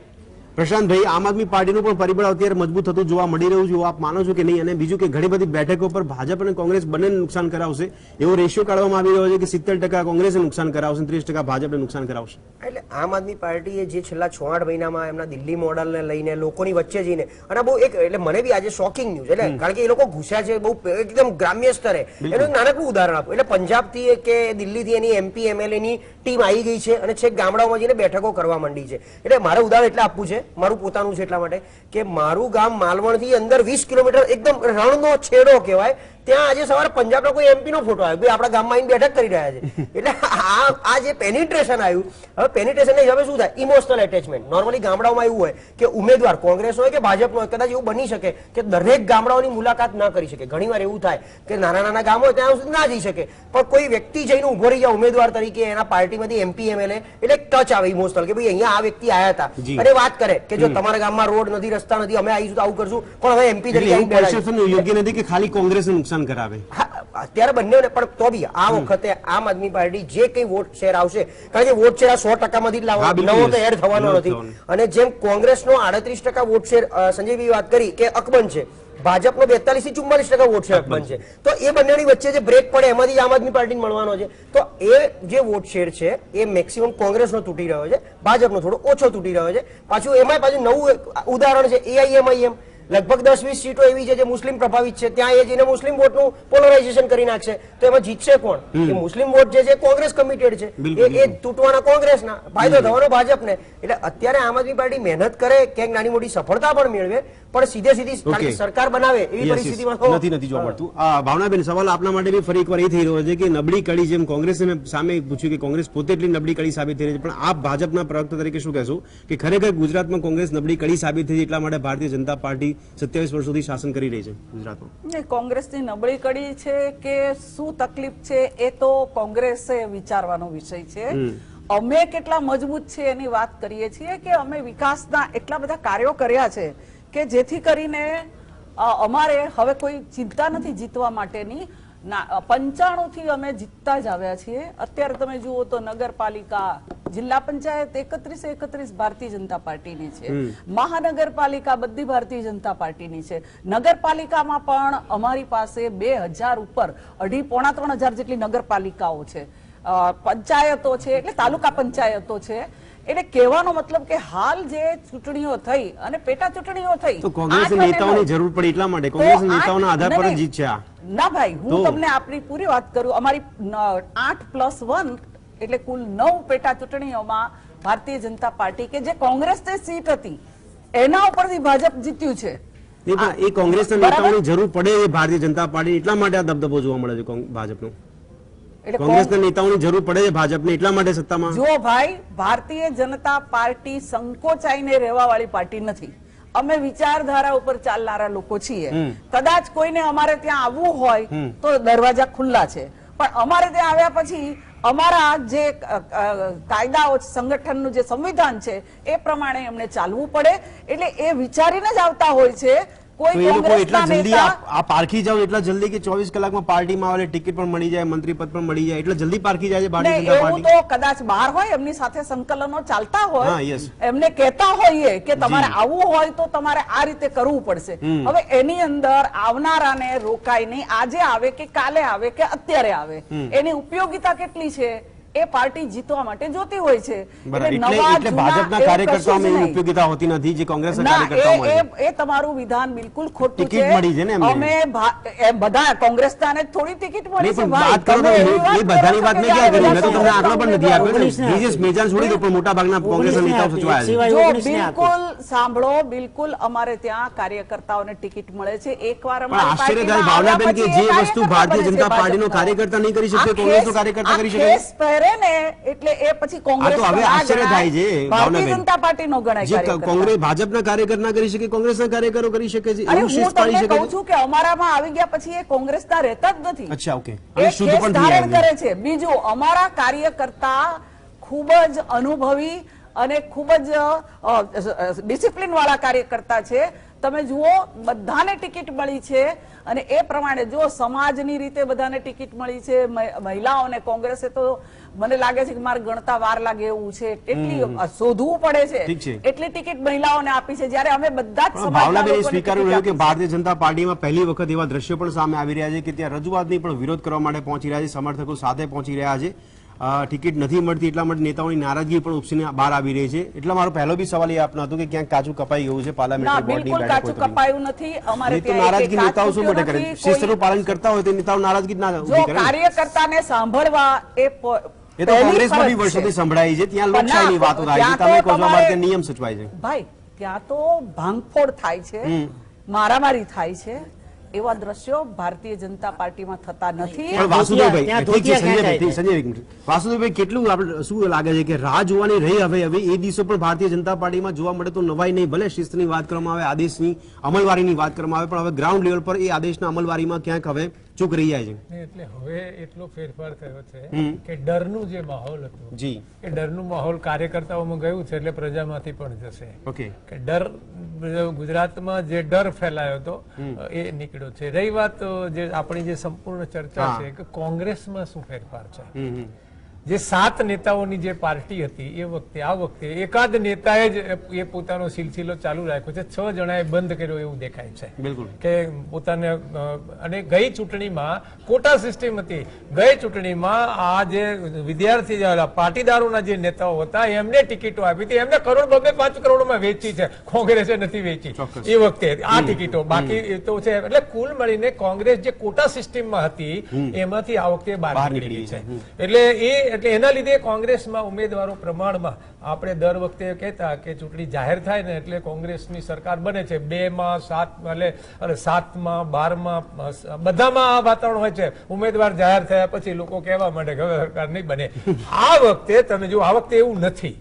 પ્રશાંતભાઈ, આમ આદમી પાર્ટીનું પણ પરિબળ અત્યારે મજબૂત થતું જોવા મળી રહ્યું છે, આપ માનો છો કે નહીં? અને બીજું કે ઘણી બધી બેઠકો પર ભાજપ અને કોંગ્રેસ બંને નુકસાન કરાવશે એવો રેશિયો કાઢવામાં આવી રહ્યો છે કે 70% કોંગ્રેસને નુકસાન કરાવશે, 30% ભાજપને નુકસાન કરાવશે. એટલે આમ આદમી પાર્ટીએ જે છેલ્લા 6-8 મહિનામાં એમના દિલ્હી મોડલને લઈને લોકોની વચ્ચે જઈને અને બહુ એક એટલે મને બી આજે શોકિંગ ન્યૂઝ એટલે કારણ કે એ લોકો ઘૂસ્યા છે બહુ એકદમ ગ્રામ્ય સ્તરે. એનું એક નાનકડું ઉદાહરણ આપું એટલે પંજાબથી કે દિલ્હીથી એની MP MLA ની ટીમ આવી ગઈ છે અને છેક ગામડાઓમાં જઈને બેઠકો કરવા માંડી છે. એટલે મારે ઉદાહરણ એટલે આપવું છે, મારું પોતાનું છે એટલા માટે કે મારું ગામ માલવણથી અંદર 20 કિલોમીટર એકદમ રણનો છેડો કહેવાય, ત્યાં આજે સવારે પંજાબનો કોઈ MP નો ફોટો આવ્યો, આપણા ગામમાં આવીને બેઠક કરી રહ્યા છે. એટલે આ જે પેનિટ્રેશન આવ્યું, હવે પેનિટ્રેશન હવે શું થાય? Emotional attachment. નોર્મલી ગામડાઓમાં એવું હોય કે ઉમેદવાર કોંગ્રેસ હોય કે ભાજપનો હોય, કદાચ એવું બની શકે કે દરેક ગામડાઓની મુલાકાત ના કરી શકે. ઘણીવાર એવું થાય કે નાના નાના ગામ હોય ત્યાં સુધી ના જઈ શકે, પણ કોઈ વ્યક્તિ જઈને ઉભો રહી જાય ઉમેદવાર તરીકે એના પાર્ટીમાંથી MP MLA, એટલે ટચ આવે ઇમોશનલ કે ભાઈ અહીંયા આ વ્યક્તિ આવ્યા હતા અને વાત કરે કે જો તમારા ગામમાં રોડ નથી, રસ્તા નથી, અમે આવીશું તો આવું કરશું, પણ હવે MP તરીકે યોગ્ય નથી કે ખાલી કોંગ્રેસને નુકસાન કરાવે. અત્યારે બંને પણ તો બી આ વખતે આમ આદમી પાર્ટી જે કઈ વોટ શેર આવશે, કારણ કે વોટ શેર 100% માંથી જ લાવવાનો, નવો તો એડ થવાનો નથી. અને જેમ કોંગ્રેસનો 38% વોટ શેર સંજયભાઈ વાત કરી કે અકબંધ છે, ભાજપનો 42 થી 44% વોટ શેર અકબંધ છે, તો એ બંનેની વચ્ચે જે બ્રેક પડે એમાંથી આમ આદમી પાર્ટીને મળવાનો છે. તો એ જે વોટ શેર છે એ મેક્સિમમ કોંગ્રેસનો તૂટી રહ્યો છે, ભાજપનો થોડો ઓછો તૂટી રહ્યો છે. પાછું એમાં પાછું નવું ઉદાહરણ છે AIM. લગભગ 10-20 સીટો એવી છે જે મુસ્લિમ પ્રભાવિત છે, ત્યાં એ જઈને મુસ્લિમ વોટનું પોલરાઇઝેશન કરી નાખશે, તો એમાં જીતશે કોણ? એ મુસ્લિમ વોટ જે છે કોંગ્રેસ કમિટેડ છે, એ તૂટવાના કોંગ્રેસના, ફાયદો થવાનો ભાજપને. એટલે અત્યારે આમ આદમી પાર્ટી મહેનત કરે, ક્યાંક નાની મોટી સફળતા પણ મેળવે, પણ સીધી સરકાર બનાવે એવી પરિસ્થિતિમાં નથી જોવા મળતું. ભાવનાબેન, સવાલ આપના માટે બી ફરી એકવાર એ થઈ રહ્યો છે કે નબળી કડી, જેમ કોંગ્રેસે મેં સામે પૂછ્યું કે કોંગ્રેસ પોતે એટલી નબળી કડી સાબિત થઈ રહી છે, પણ આપ ભાજપના પ્રવક્તા તરીકે શું કહેશો કે ખરેખર ગુજરાતમાં કોંગ્રેસ નબળી કડી સાબિત થઈ એટલા માટે ભારતીય જનતા પાર્ટી 27 વર્ષોથી શાસન કરી રહી છે ગુજરાતમાં? કોંગ્રેસની નબળી કડી છે કે શું તકલીફ છે એ તો કોંગ્રેસે વિચારવાનો વિષય છે. અમે કેટલા મજબૂત છે એની વાત કરીએ છીએ કે અમે વિકાસના એટલા બધા કાર્યો કર્યા છે કે જેથી કરીને અમારે હવે કોઈ ચિંતા નથી જીતવા માટેની. 95 થી અમે જીતતા જ આવ્યા છીએ. અત્યારે તમે જુઓ તો નગરપાલિકા, જિલ્લા પંચાયત 31 ભારતીય જનતા પાર્ટીની છે, મહાનગરપાલિકા બધી ભારતીય જનતા પાર્ટીની છે. નગરપાલિકામાં પણ અમારી પાસે 2000 ઉપર 2.5-3 હજાર જેટલી નગરપાલિકાઓ છે, પંચાયતો છે, એટલે તાલુકા પંચાયતો છે. એટલે કહેવાનો મતલબ કે હાલ જે ચૂંટણીઓ થઈ અને પેટા ચૂંટણીઓ થઈ તો કોંગ્રેસ નેતાઓની જરૂર પડી એટલા માટે કોંગ્રેસ નેતાઓના આધાર પર જીત છે આ. ના ભાઈ, હું તમને આપણી પૂરી વાત કરું. અમારી 8+1 એટલે કુલ 9 પેટા ચૂંટણીઓમાં ભારતીય જનતા પાર્ટી કે જે કોંગ્રેસની સીટ હતી એના ઉપરથી ભાજપ જીત્યું છે. એ કોંગ્રેસના નેતાઓની જરૂર પડે એ ભારતીય જનતા પાર્ટી એટલા માટે આ દબદબો જોવા મળે છે ભાજપનો. કોંગ્રેસના નેતાઓની જરૂર પડે છે ભાજપને એટલા માટે સત્તામાં. જો ભાઈ, ભારતીય જનતા પાર્ટી સંકોચાઈને રહેવા વાળી પાર્ટી નથી. અમે વિચારધારા ઉપર ચાલનારા લોકો છીએ. કદાચ કોઈને અમારે ત્યાં આવવું હોય તો દરવાજા ખુલ્લા છે, પણ અમારે ત્યાં આવ્યા પછી અમારા જે કાયદાઓ, સંગઠનનું જે સંવિધાન છે એ પ્રમાણે એમને ચાલવું પડે. એટલે એ વિચારીને જ આવતા હોય છે. એટલા જલ્દી આ પારખી જાવ એટલા જલ્દી કે 24 કલાકમાં પાર્ટીમાં આવે, ટિકિટ પણ મળી જાય, મંત્રી પદ પણ મળી જાય, એટલે જલ્દી પારખી જાય છે ભારતીય જનતા પાર્ટી? એવું તો કદાચ બહાર હોય, એમની સાથે સંકલનો ચાલતા હોય, એમને કહેતા હોઈએ કે તમારે આવવું હોય તો તમારે આ રીતે કરવું પડશે. હવે એની અંદર આવનારાને રોકાય નહીં, આજે આવે કે કાલે આવે કે અત્યારે આવે, એની ઉપયોગિતા કેટલી છે એ પાર્ટી જીતવા માટે જોતી હોય છે. એટલે ભાજપના કાર્યકર્તાઓમાં એવી ઉપયોગિતા હોતી નથી જે કોંગ્રેસના કાર્યકર્તાઓમાં છે. એ તમારું વિધાન બિલકુલ ખોટું છે. ટિકિટ મળી છે ને અમે બધા કોંગ્રેસના થોડી ટિકિટ મળી છે. વાત કરો તો એ બધાની વાત મેં ક્યાં કરી? મેં તો તમને આંકડા પણ નથી આપ્યો ને. બ્રિજેશ મેજાન છોડી દો, પણ મોટા ભાગના કોંગ્રેસના નેતાઓ સચવાયા છે. બિલકુલ સાંભળો, બિલકુલ અમારે ત્યાં કાર્યકર્તાઓને ટિકિટ મળે છે. એકવાર આશ્ચર્ય થાય ભાવનાબેન કે જે વસ્તુ ભારતીય જનતા પાર્ટીનો કાર્યકર્તા નહીં કરી શકે કોંગ્રેસનો કાર્યકર્તા કરી શકે ને, એટલે એ પછી કોંગ્રેસ હવે આશ્ચર્ય થાય છે ભારતીય જનતા પાર્ટીનો ગણાય. કોંગ્રેસ ભાજપના કાર્યકર ના કરી શકે, કોંગ્રેસના કાર્યકરો કરી શકે છે. હું તમને કહું છું કે અમારામાં આવી ગયા પછી એ કોંગ્રેસના રહેતા જ નથી. અચ્છા, ઓકે. એ કેસ ધારણ કરે છે. બીજું, અમારા કાર્યકર્તા ખૂબ જ અનુભવી અને ખૂબ જ ડિસિપ્લિન વાળા કાર્યકર્તા છે. તમે જુઓ બધાને ટિકિટ મળી છે અને એ પ્રમાણે જો સમાજની રીતે બધાને ટિકિટ મળી છે, મહિલાઓને કોંગ્રેસે તો મને લાગે છે કે મારે ગણતા વાર લાગે એવું છે, એટલી શોધવું પડે ઠીક છે, છે. એટલી ટિકિટ મહિલાઓને આપી છે, જ્યારે અમે બધા જ સમાજના ભાવનાબેન લોકોને સ્વીકાર્યું ટિકિટ રહ્યું કે આપી છે. ભારતીય જનતા પાર્ટીમાં પહેલી વખત એવા દ્રશ્યો પણ સામે આવી રહ્યા છે કે ત્યાં રજૂઆતની પણ વિરોધ કરવા માટે પહોંચી રહ્યા છે, સમર્થકો સાથે પહોંચી રહ્યા છે, ટિકિટ નથી મળતી એટલા માટે નેતાઓની નારાજગી પણ ઉપસીને બહાર આવી રહી છે. એટલા મારો પહેલો બી સવાલ એ આપનો હતો કે ક્યાંક કાચું કપાઈ ગયું છે ના, પાર્લામેન્ટરી બોર્ડની બિલકુલ કાચું બેઠકો કપાયું નથી. અમારે તો ત્યાં નારાજગી એક નેતાઓ શું માટે કરે? નથી, શિસ્તનું કોઈ- પાલન કરતા હોય તો નેતાઓ નારાજગી જ ના જો ઊભી કરે ને. કાર્યકર્તાને સાંભળવા એ એ તો કોંગ્રેસમાં બી વર્ષોથી સંભળાય છે, ત્યાં પણ ના, લોકશાહીની વાતો થાય છે, ત્યાં તમે તો કહો છો અમારે તમારે- ત્યાં નિયમ સચવાય છે. ભાઈ ત્યાં તો ભાંગફોડ થાય છે, મારામારી થાય છે, એવા દ્રશ્યો ભારતીય જનતા પાર્ટીમાં થતા નથી. પણ વાસુદેવભાઈ ત્યાં ઠીક છે, ધોતિયા સંજયભાઈ ક્યાં સંજય એક મિનિટ. વાસુદેવભાઈ કેટલું આપણે શું લાગે છે કે રાહ જોવાની રહી હવે એ દિવસો પણ ભારતીય જનતા પાર્ટીમાં જોવા મળે તો નવાઈ નહીં, ભલે શિસ્તની વાત કરવામાં આવે, આદેશની અમલવારીની વાત કરવામાં આવે, પણ હવે ગ્રાઉન્ડ લેવલ પર એ આદેશના અમલવારીમાં ક્યાંક હવે ચૂક રહી જાય છે. ને એટલે હવે એટલો ફેરફાર થયો છે કે ડરનું જે માહોલ હતું જી એ ડરનું માહોલ કાર્યકર્તાઓમાં ગયું છે એટલે પ્રજામાંથી પણ જશે ઓકે કે ડર ગુજરાતમાં જે ડર ફેલાયો હતો એ નીકળ્યો છે. રહી વાત જે આપણી જે સંપૂર્ણ ચર્ચા છે કે કોંગ્રેસમાં શું ફેરફાર છે, જે 7 નેતાઓની જે પાર્ટી હતી એ વખતે આ વખતે એકાદ નેતાએ જ એ પોતાનો સિલસિલો ચાલુ રાખ્યો છે, 6 જણાએ બંધ કર્યો એવું દેખાય છે બિલકુલ. કે પોતાને અને ગઈ ચૂંટણીમાં કોટા સિસ્ટમ હતી, ગઈ ચૂંટણીમાં આ જે વિદ્યાર્થી પાટીદારોના જે નેતાઓ હતા એમને ટિકિટો આપી હતી, એમને કરોડ 2-5 કરોડમાં વેચી છે, કોંગ્રેસે નથી વેચી એ વખતે આ ટિકિટો. બાકી એ તો છે એટલે કુલ મળીને કોંગ્રેસ જે કોટા સિસ્ટમમાં હતી એમાંથી આ વખતે બહાર નીકળી ગઈ છે. એટલે એના લીધે કોંગ્રેસમાં ઉમેદવારો પ્રમાણમાં આપણે દર વખતે કહેતા કે ચૂંટણી જાહેર થાય ને એટલે કોંગ્રેસની સરકાર બને છે, 2માં 7 એટલે 7માં 12માં બધામાં આ વાતાવરણ હોય છે. ઉમેદવાર જાહેર થયા પછી લોકો કહેવા માંડે કે હવે સરકાર નહીં બને. આ વખતે તમે જો આ વખતે એવું નથી,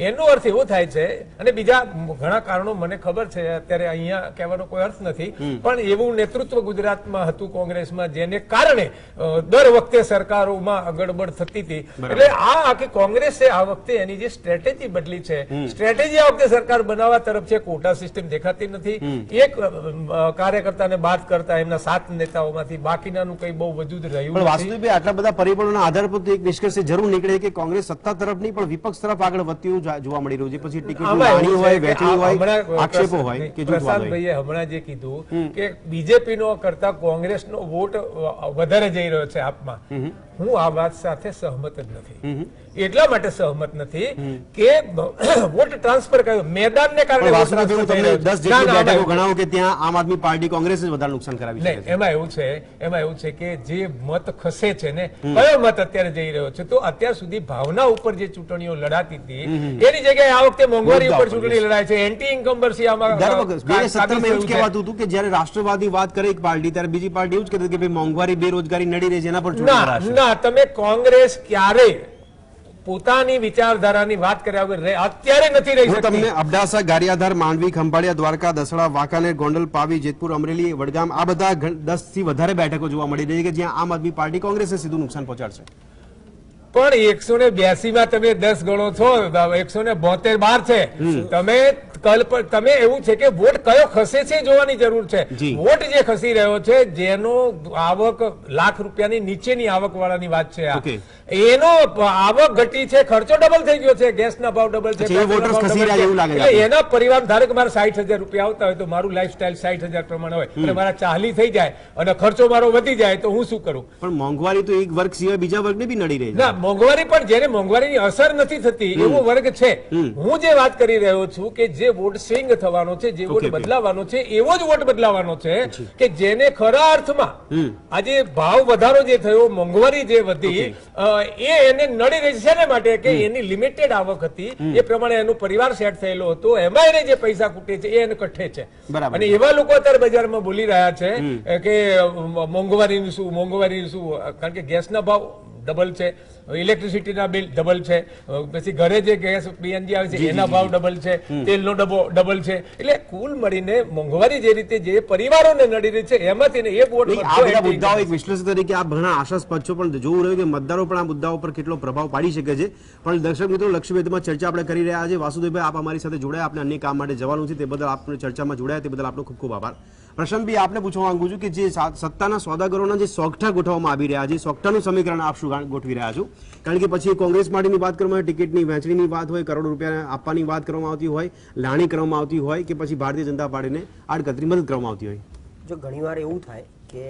એનો અર્થ એવો થાય છે અને બીજા ઘણા કારણો મને ખબર છે, અત્યારે અહીંયા કહેવાનો કોઈ અર્થ નથી, પણ એવું નેતૃત્વ ગુજરાતમાં હતું કોંગ્રેસમાં જેને કારણે દર વખતે સરકારોમાં ગડબડ થતી હતી. એટલે આ આખી કોંગ્રેસે આ વખતે એની જે સ્ટ્રેટેજી બદલી છે, સ્ટ્રેટેજી આ વખતે સરકાર બનાવવા તરફ છે, કોટા સિસ્ટમ દેખાતી નથી. એક કાર્યકર્તાને બાદ કરતા એમના 7 નેતાઓમાંથી બાકીનાનું કઈ બહુ વજૂદ રહ્યું પણ નથી. વાસુદેવભાઈ આટલા બધા પરિબળોના આધાર પર તો એક નિષ્કર્ષ જરૂર નીકળે કે કોંગ્રેસ સત્તા તરફ નહીં પણ વિપક્ષ તરફ આગળ વધતી જોવા મળી રહ્યું છે. પછી ટિકિટ લાણી હોય, વહેંચણી હોય, આક્ષેપો હોય કે જૂથવાદ હોય. પ્રશાંતભાઈએ હમણાં જે કીધું કે બીજેપી નો કરતા કોંગ્રેસનો વોટ વધારે જઈ રહ્યો છે આપમાં, હું આ વાત સાથે સહમત જ નથી. એટલા માટે સહમત નથી કે વોટ ટ્રાન્સફર કર્યો મેદાનને કારણે પણ વોટ વાસુદેવભાઈ, ટ્રાન્સફર થઈ તમને રહ્યો છે. 10 જેટલી ના, ના, બેઠકો ગણાવો કે ત્યાં આમ આદમી પાર્ટી કોંગ્રેસ જ વધારે નુકસાન કરાવી શકે નહીં, છે. એમાં એવું છે કે જે મત ખસે છે ને, કયો મત અત્યારે જઈ રહ્યો છે, તો અત્યાર સુધી ભાવના ઉપર જે ચૂંટણીઓ લડાતી હતી એની જગ્યાએ આ વખતે મોંઘવારી મુદ્દા ઉપર ઉપર, ચૂંટણી લડાય છે. એન્ટી ઇન્કમ્બન્સી આમાં દર વખત 2017 એવું જ છે. કહેવાતું હતું કે જ્યારે રાષ્ટ્રવાદી વાત કરે એક પાર્ટી ત્યારે બીજી પાર્ટી એવું જ કહેતી કે ભાઈ મોંઘવારી બેરોજગારી નડી રહી છે એના પર ચૂંટણી ના લડાશે. ના, તમે કોંગ્રેસ ક્યારેય પોતાની વિચારધારાની વાત કર્યા વગર અત્યારે નથી રહી હું શકતી. તમને અબડાસા, ગારિયાધાર, માંડવી, ખંભાળિયા, દ્વારકા, દસડા, વાંકાનેર, ગોંડલ, પાવી, જેતપુર, અમરેલી, વડગામ આ બધા 10 થી વધારે બેઠકો જોવા મળી રહી છે કે જ્યાં આમ આદમી પાર્ટી કોંગ્રેસને સીધું નુકસાન પહોંચાડશે. પણ 182 માં તમે 10 ગણો છો, 172 બાર છે. તમે એવું છે કે વોટ કયો ખસે છે જોવાની જરૂર છે. જી. વોટ જે ખસી રહ્યો છે, જેનો આવક લાખ રૂપિયાની નીચેની આવક વાળાની વાત છે આ. ઓકે. એનો આવક ઘટી છે, ખર્ચો ડબલ થઈ ગયો છે, ગેસના ભાવ ડબલ છે, અચ્છા, એ પેટ્રોલના voters ભાવ ખસી ડબલ રહ્યા છે. એવું લાગે છે એટલે આપને? એના પરિવાર ધારો કે મારા 60,000 રૂપિયા આવતા હોય તો મારું લાઈફસ્ટાઈલ 60,000 પ્રમાણે હોય અને મારા 40 થઈ જાય અને ખર્ચો મારો વધી જાય તો હું શું કરું? પણ મોંઘવારી તો એક વર્ગ સિવાય બીજા વર્ગને બી નડી રહી છે. ના, મોંઘવારી પણ જેને મોંઘવારીની અસર નથી થતી એવો વર્ગ છે. હું જે વાત કરી રહ્યો છું કે જે વોટ સ્વિંગ થવાનો છે, જે વોટ ઓકે, ઓકે. બદલાવાનો છે, એવો જ વોટ બદલાવાનો છે કે જેને ખરા અર્થમાં આજે ભાવ વધારો જે થયો, મોંઘવારી જે વધી, એ એને નડી રહી છે ને માટે કે એની લિમિટેડ આવક હતી, એ પ્રમાણે એનો પરિવાર સેટ થયેલો હતો, એમાં એને જે પૈસા ખૂટે છે એ એને કઠે છે. બરાબર. અને એવા લોકો અત્યારે બજારમાં બોલી રહ્યા છે કે મોંઘવારીનું શું, કારણ કે ગેસના ભાવ ડબલ છે, ઇલેક્ટ્રિસિટીના બિલ ડબલ છે, પછી ઘરે જે ગેસ પીએનજી આવે છે એના ભાવ ડબલ છે, તેલનો ડબલ છે. એટલે કુલ મળીને મોંઘવારી જે રીતે જે પરિવારોને નડી રહી છે એમાંથી એક વોટ નહીં, આ બધા મુદ્દાઓ એક વિશ્લેષક તરીકે આ ઘણા આશાસ્પદ છે, પણ જોવું રહ્યું કે મતદારો પણ આ મુદ્દાઓ પર કેટલો પ્રભાવ પાડી શકે છે. પણ દર્શક મિત્રો, લક્ષ્યવેધમાં ચર્ચા આપણે કરી રહ્યા છે. વાસુદેવભાઈ, આપ અમારી સાથે જોડાયા, આપણે અન્ય કામ માટે જવાનું છે, તે બદલ આપણે ચર્ચામાં જોડાયા તે બદલ આપનો ખૂબ ખૂબ આભાર. પ્રશાંતભાઈ, આપને પૂછવા માંગુ છું કે જે સત્તાના સોદાગરોના જે સોગઠા ગોઠવવામાં આવી રહ્યા છે, સોગઠાનું સમીકરણ આપ શું ગોઠવી રહ્યા છો? કારણ કે પછી કોંગ્રેસ પાર્ટીની વાત કરવામાં આવે, ટિકિટની વહેંચણીની વાત હોય, કરોડ રૂપિયા આપવાની વાત કરવામાં આવતી હોય, લાણી કરવામાં આવતી હોય, કે પછી ભારતીય જનતા પાર્ટીને આડકતરી મદદ કરવામાં આવતી હોય. જો ઘણીવાર એવું થાય કે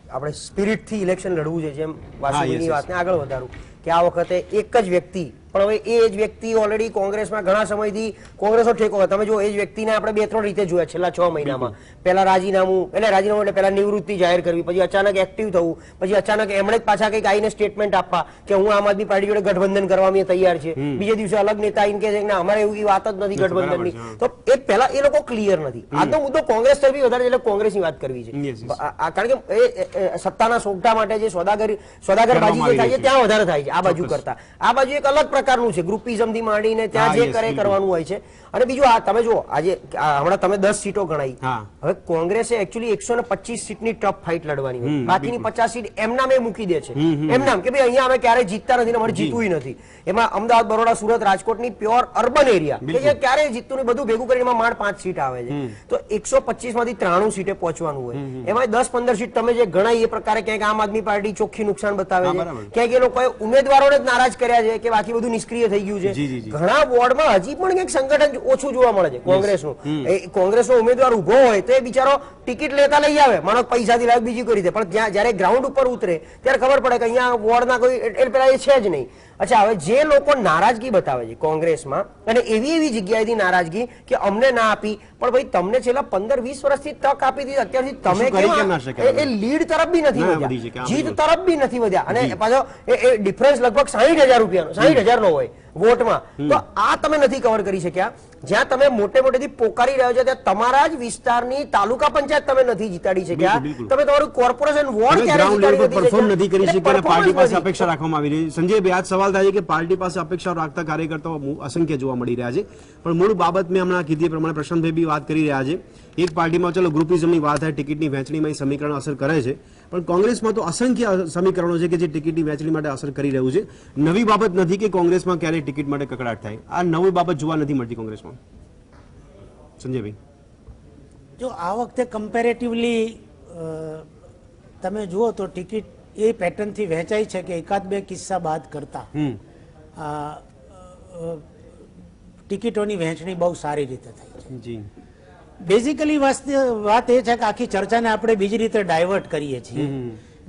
આપણે સ્પિરિટથી ઇલેક્શન લડવું છે, જેમ વાસુદેવની વાતને આગળ વધારું કે આ વખતે એક જ વ્યક્તિ, પણ હવે એ જ વ્યક્તિ ઓલરેડી કોંગ્રેસમાં ઘણા સમયથી કોંગ્રેસનો ઠેકો હોય. તમે જો એ જ વ્યક્તિને આપણે 2-3 રીતે જોયા છેલ્લા 6 મહિનામાં. પહેલા રાજીનામું એટલે પહેલા નિવૃત્તિ જાહેર કરવી, પછી અચાનક એક્ટિવ થવું, પછી અચાનક એમણે જ પાછા કંઈક આવીને સ્ટેટમેન્ટ આપવા કે હું આમ આદમી પાર્ટી જોડે ગઠબંધન કરવા અમે તૈયાર છે. બીજે દિવસે અલગ નેતા આવીને કહે છે કે ના, અમારે એવી વાત જ નથી ગઠબંધનની. તો એ પહેલા એ લોકો ક્લિયર નથી. આજનો મુદ્દો કોંગ્રેસ તરફી વધારે એટલે કોંગ્રેસની વાત કરવી છે. કારણ કે એ સત્તાના સોગઠા માટે જે સોદાગરબાજી જે થાય છે ત્યાં વધારે થાય છે આ બાજુ કરતા. આ બાજુ એક અલગ પ્રકારનું છે, ગ્રુપિઝમથી માંડીને ત્યાં જે કરે કરવાનું હોય છે. અને બીજું આ તમે જો આજે હમણાં તમે 10 સીટો ગણાઈ, હવે કોંગ્રેસે એકચ્યુઅલી 125 સીટની ટફ ફાઇટ લડવાની હોય, બાકીની 50 સીટ એમનામ એ મૂકી દે છે. એમનામ કે ભાઈ અહીંયા અમે ક્યારેય જીતતા નથી ને અમારે જીતવું નથી. એમાં અમદાવાદ, બરોડા, સુરત, રાજકોટની પ્યોર અર્બન એરિયા કે જે ક્યારેય જીતતું નહીં, બધું ભેગું કરીને એમાં માંડ 5 સીટ આવે છે. તો 125 માંથી 93 સીટે પહોંચવાનું હોય. એમાં 10-15 સીટ તમે જે ગણાઈ એ પ્રકારે ક્યાંક આમ આદમી પાર્ટી ચોખ્ખી નુકસાન બતાવે છે, ક્યાંક એ લોકોએ ઉમેદવારોને જ નારાજ કર્યા છે કે બાકી બધું નિષ્ક્રિય થઈ ગયું છે. ઘણા વોર્ડમાં હજી પણ કંઈક સંગઠન ઓછું જોવા મળે છે કોંગ્રેસનું. કોંગ્રેસનો ઉમેદવાર ઉભો હોય તો એ બિચારો ટિકિટ લેતા લઈ આવે, માણસ પૈસાથી લાવે બીજી કોઈ રીતે, પણ જયારે ગ્રાઉન્ડ ઉપર ઉતરે ત્યારે ખબર પડે કે અહીંયા વોર્ડના કોઈ પેલા એ છે જ નહીં. અચ્છા, હવે જે લોકો નારાજગી બતાવે છે કોંગ્રેસમાં, અને એવી જગ્યાએથી નારાજગી કે અમને ના આપી, પણ ભાઈ તમને છેલ્લા 15-20 વર્ષથી તક આપી દીધી, અત્યારથી તમે એ લીડ તરફ બી નથી વધ્યા, જીત તરફ બી નથી વધ્યા, અને પાછો એ ડિફરન્સ લગભગ 60,000 રૂપિયાનો 60,000 નો હોય વોટમાં. તો આ તમે નથી કવર કરી શક્યા. જ્યાં તમે મોટેથી પોકારી રહ્યો છો ત્યાં તમારા જ વિસ્તારની તાલુકા પંચાયત તમે નથી જીતાડી શક્યા, તમે તમારું કોર્પોરેશન વોર્ડ ક્યારે પરફોર્મ નથી કરી શક્યા, પાર્ટી પાસે અપેક્ષા રાખવામાં આવી રહી છે. સંજયભાઈ, આજ સવાલ થાય છે કે પાર્ટી પાસે અપેક્ષા રાખતા કાર્યકર્તાઓ અસંખ્ય જોવા મળી રહ્યા છે, પણ મૂળ બાબત મેં હમણાં કીધી પ્રમાણે પ્રશાંતભાઈ બી વાત કરી રહ્યા છે. એક પાર્ટીમાં ચલો ગ્રુપિઝમની વાત થાય, ટિકિટની વહેંચણીમાં એ સમીકરણ અસર કરે છે, પણ કોંગ્રેસમાં તો અસંખ્ય સમીકરણો છે કે જે ટિકિટની વહેંચણી માટે અસર કરી રહ્યું છે. નવી બાબત નથી કે કોંગ્રેસમાં ક્યારેય ટિકિટ માટે કકડાટ થાય, આ નવી બાબત જોવા નથી મળતી કોંગ્રેસમાં. સંજયભાઈ, જો આ વખતે કમ્પેરેટિવલી તમે જુઓ તો ટિકિટ એ પેટર્નથી વહેંચાઈ છે કે 1-2 કિસ્સા બાદ કરતા ટિકિટોની વહેંચણી બહુ સારી રીતે થઈ છે. બેઝિકલી વાત એ છે કે આખી ચર્ચાને આપણે બીજી રીતે ડાયવર્ટ કરીએ છીએ.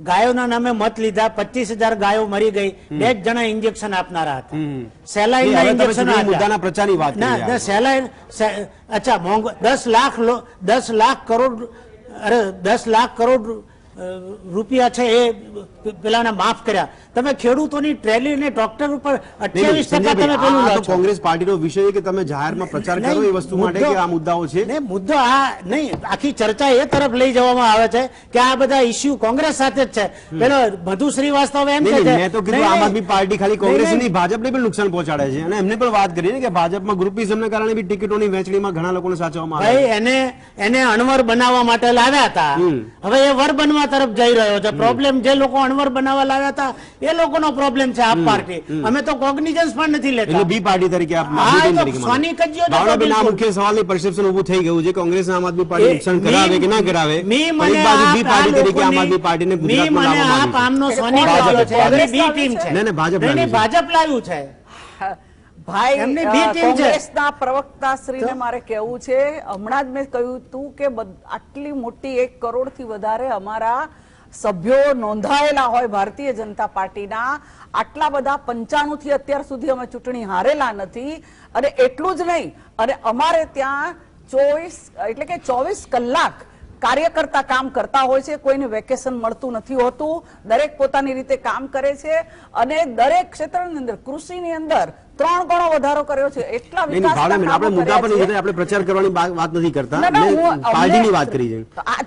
ગાયોના નામે મત લીધા, 25,000 ગાયો મરી ગઈ, 2 જણા ઇન્જેક્શન આપનારા હતા, સેલાઈનના ઇન્જેક્શન મુદ્દાના પ્રચારની વાત ના સેલાઈન. અચ્છા, 10 લાખ કરોડ રૂપિયા છે એ પેલાને માફ કર્યા. તમે ખેડૂતોની ટ્રેલી ને ટ્રેક્ટર ઉપર 28% તમે પેલું લો છો. કોંગ્રેસ પાર્ટીનો વિષય કે તમે જાહેરમાં પ્રચાર કરો એ વસ્તુ માટે કે આ મુદ્દાઓ છે ને મુદ્દો આ નહીં, આખી ચર્ચા એ તરફ લઈ જવામાં આવે છે કે આ બધા ઇશ્યુ કોંગ્રેસ સાથે જ છે. પેલો મધુ શ્રીવાસ્તવ એમ કહે છે, મેં તો કીધું આમ આદમી પાર્ટી ખાલી કોંગ્રેસ નહીં ભાજપને પણ નુકસાન પહોંચાડે છે, અને એમને પણ વાત કરી કે ભાજપમાં ગ્રુપિઝમને કારણે બી ટિકિટોની વહેંચણીમાં ઘણા લોકોને સાચવવામાં આવે. ભાઈ એને અણવર બનાવવા માટે લાવ્યા હતા, હવે એ વર બનવા તરફ જઈ રહ્યો છે. પ્રોબ્લેમ જે લોકો અણવર બનાવવા લાવ્યા હતા એ લોકોનો પ્રોબ્લેમ છે. આપ પાર્ટી અમે તો કોગ્નિઝન્સ પણ નથી લેતા, એટલે બી પાર્ટી તરીકે આ મુખ્ય સવાલની પરસેપ્શન ઊભું થઈ ગયું છે કોંગ્રેસ આમ આદમી પાર્ટી નુકસાન કરાવે કે ના કરાવે, એક બાજુ બી પાર્ટી તરીકે આમ આદમી પાર્ટીને ગુજરાતમાં લાવવામાં ભાજપ લાવ્યું છે. ભાઈ, કોંગ્રેસના પ્રવક્તા શ્રીને મારે કહેવું છે, હમણાં જ મેં કહ્યું હતું કે આટલી મોટી 1 કરોડથી વધારે અમારા સભ્યો નોંધાયેલા હોય ભારતીય જનતા પાર્ટીના, આટલા બધા 95 થી અત્યાર સુધી અમે ચૂંટણી હારેલા નથી. અને એટલું જ નહીં, અને અમારે ત્યાં 24 કલાક કાર્યકર્તા કામ કરતા હોય છે, કોઈને વેકેશન મળતું નથી હોતું, દરેક પોતાની રીતે કામ કરે છે, અને દરેક ક્ષેત્રની અંદર, કૃષિની અંદર 3 ગણો વધારો કર્યો છે. એટલા નહીં, નહીં, ભાવના બેન, આપણે મુદ્દા પર નહીં જતા, આપણે પ્રચાર કરવાની વાત નથી કરતા, મેં પાર્ટીની વાત કરી છે.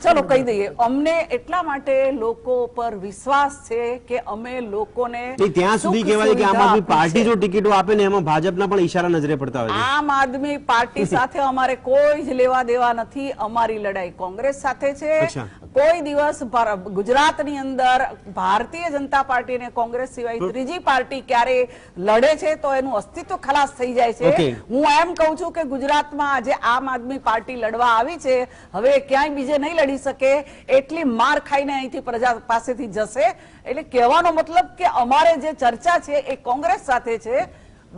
ચલો કહી દઈએ, અમને એટલા માટે લોકો પર વિશ્વાસ છે કે અમે લોકોને નહીં, ત્યાં સુધી સુખ કહેવાય કે આમ સુવિધા આદમી આપી પાર્ટી છે. જો ટિકિટો આપે ને એમાં ભાજપના પણ ઈશારા નજરે પડતા હોય છે. આમ આદમી પાર્ટી સાથે અમારે કોઈ જ લેવા દેવા નથી. અમારી લડાઈ કોંગ્રેસ સાથે છે. અચ્છા. કોઈ દિવસ ગુજરાતની અંદર ભારતીય જનતા પાર્ટી અને કોંગ્રેસ સિવાય ત્રીજી પાર્ટી ક્યારે લડે છે તો એનું અસ્તિત્વ ખલાસ થઈ જાય છે. Okay. હું એમ કહું છું કે ગુજરાતમાં આજે આમ આદમી પાર્ટી લડવા આવી છે, હવે ક્યાંય બીજે નહીં લડી શકે, એટલી માર ખાઈને અહીંથી પ્રજા પાસેથી જશે. એટલે કહેવાનો મતલબ કે અમારે જે ચર્ચા છે એ કોંગ્રેસ સાથે છે,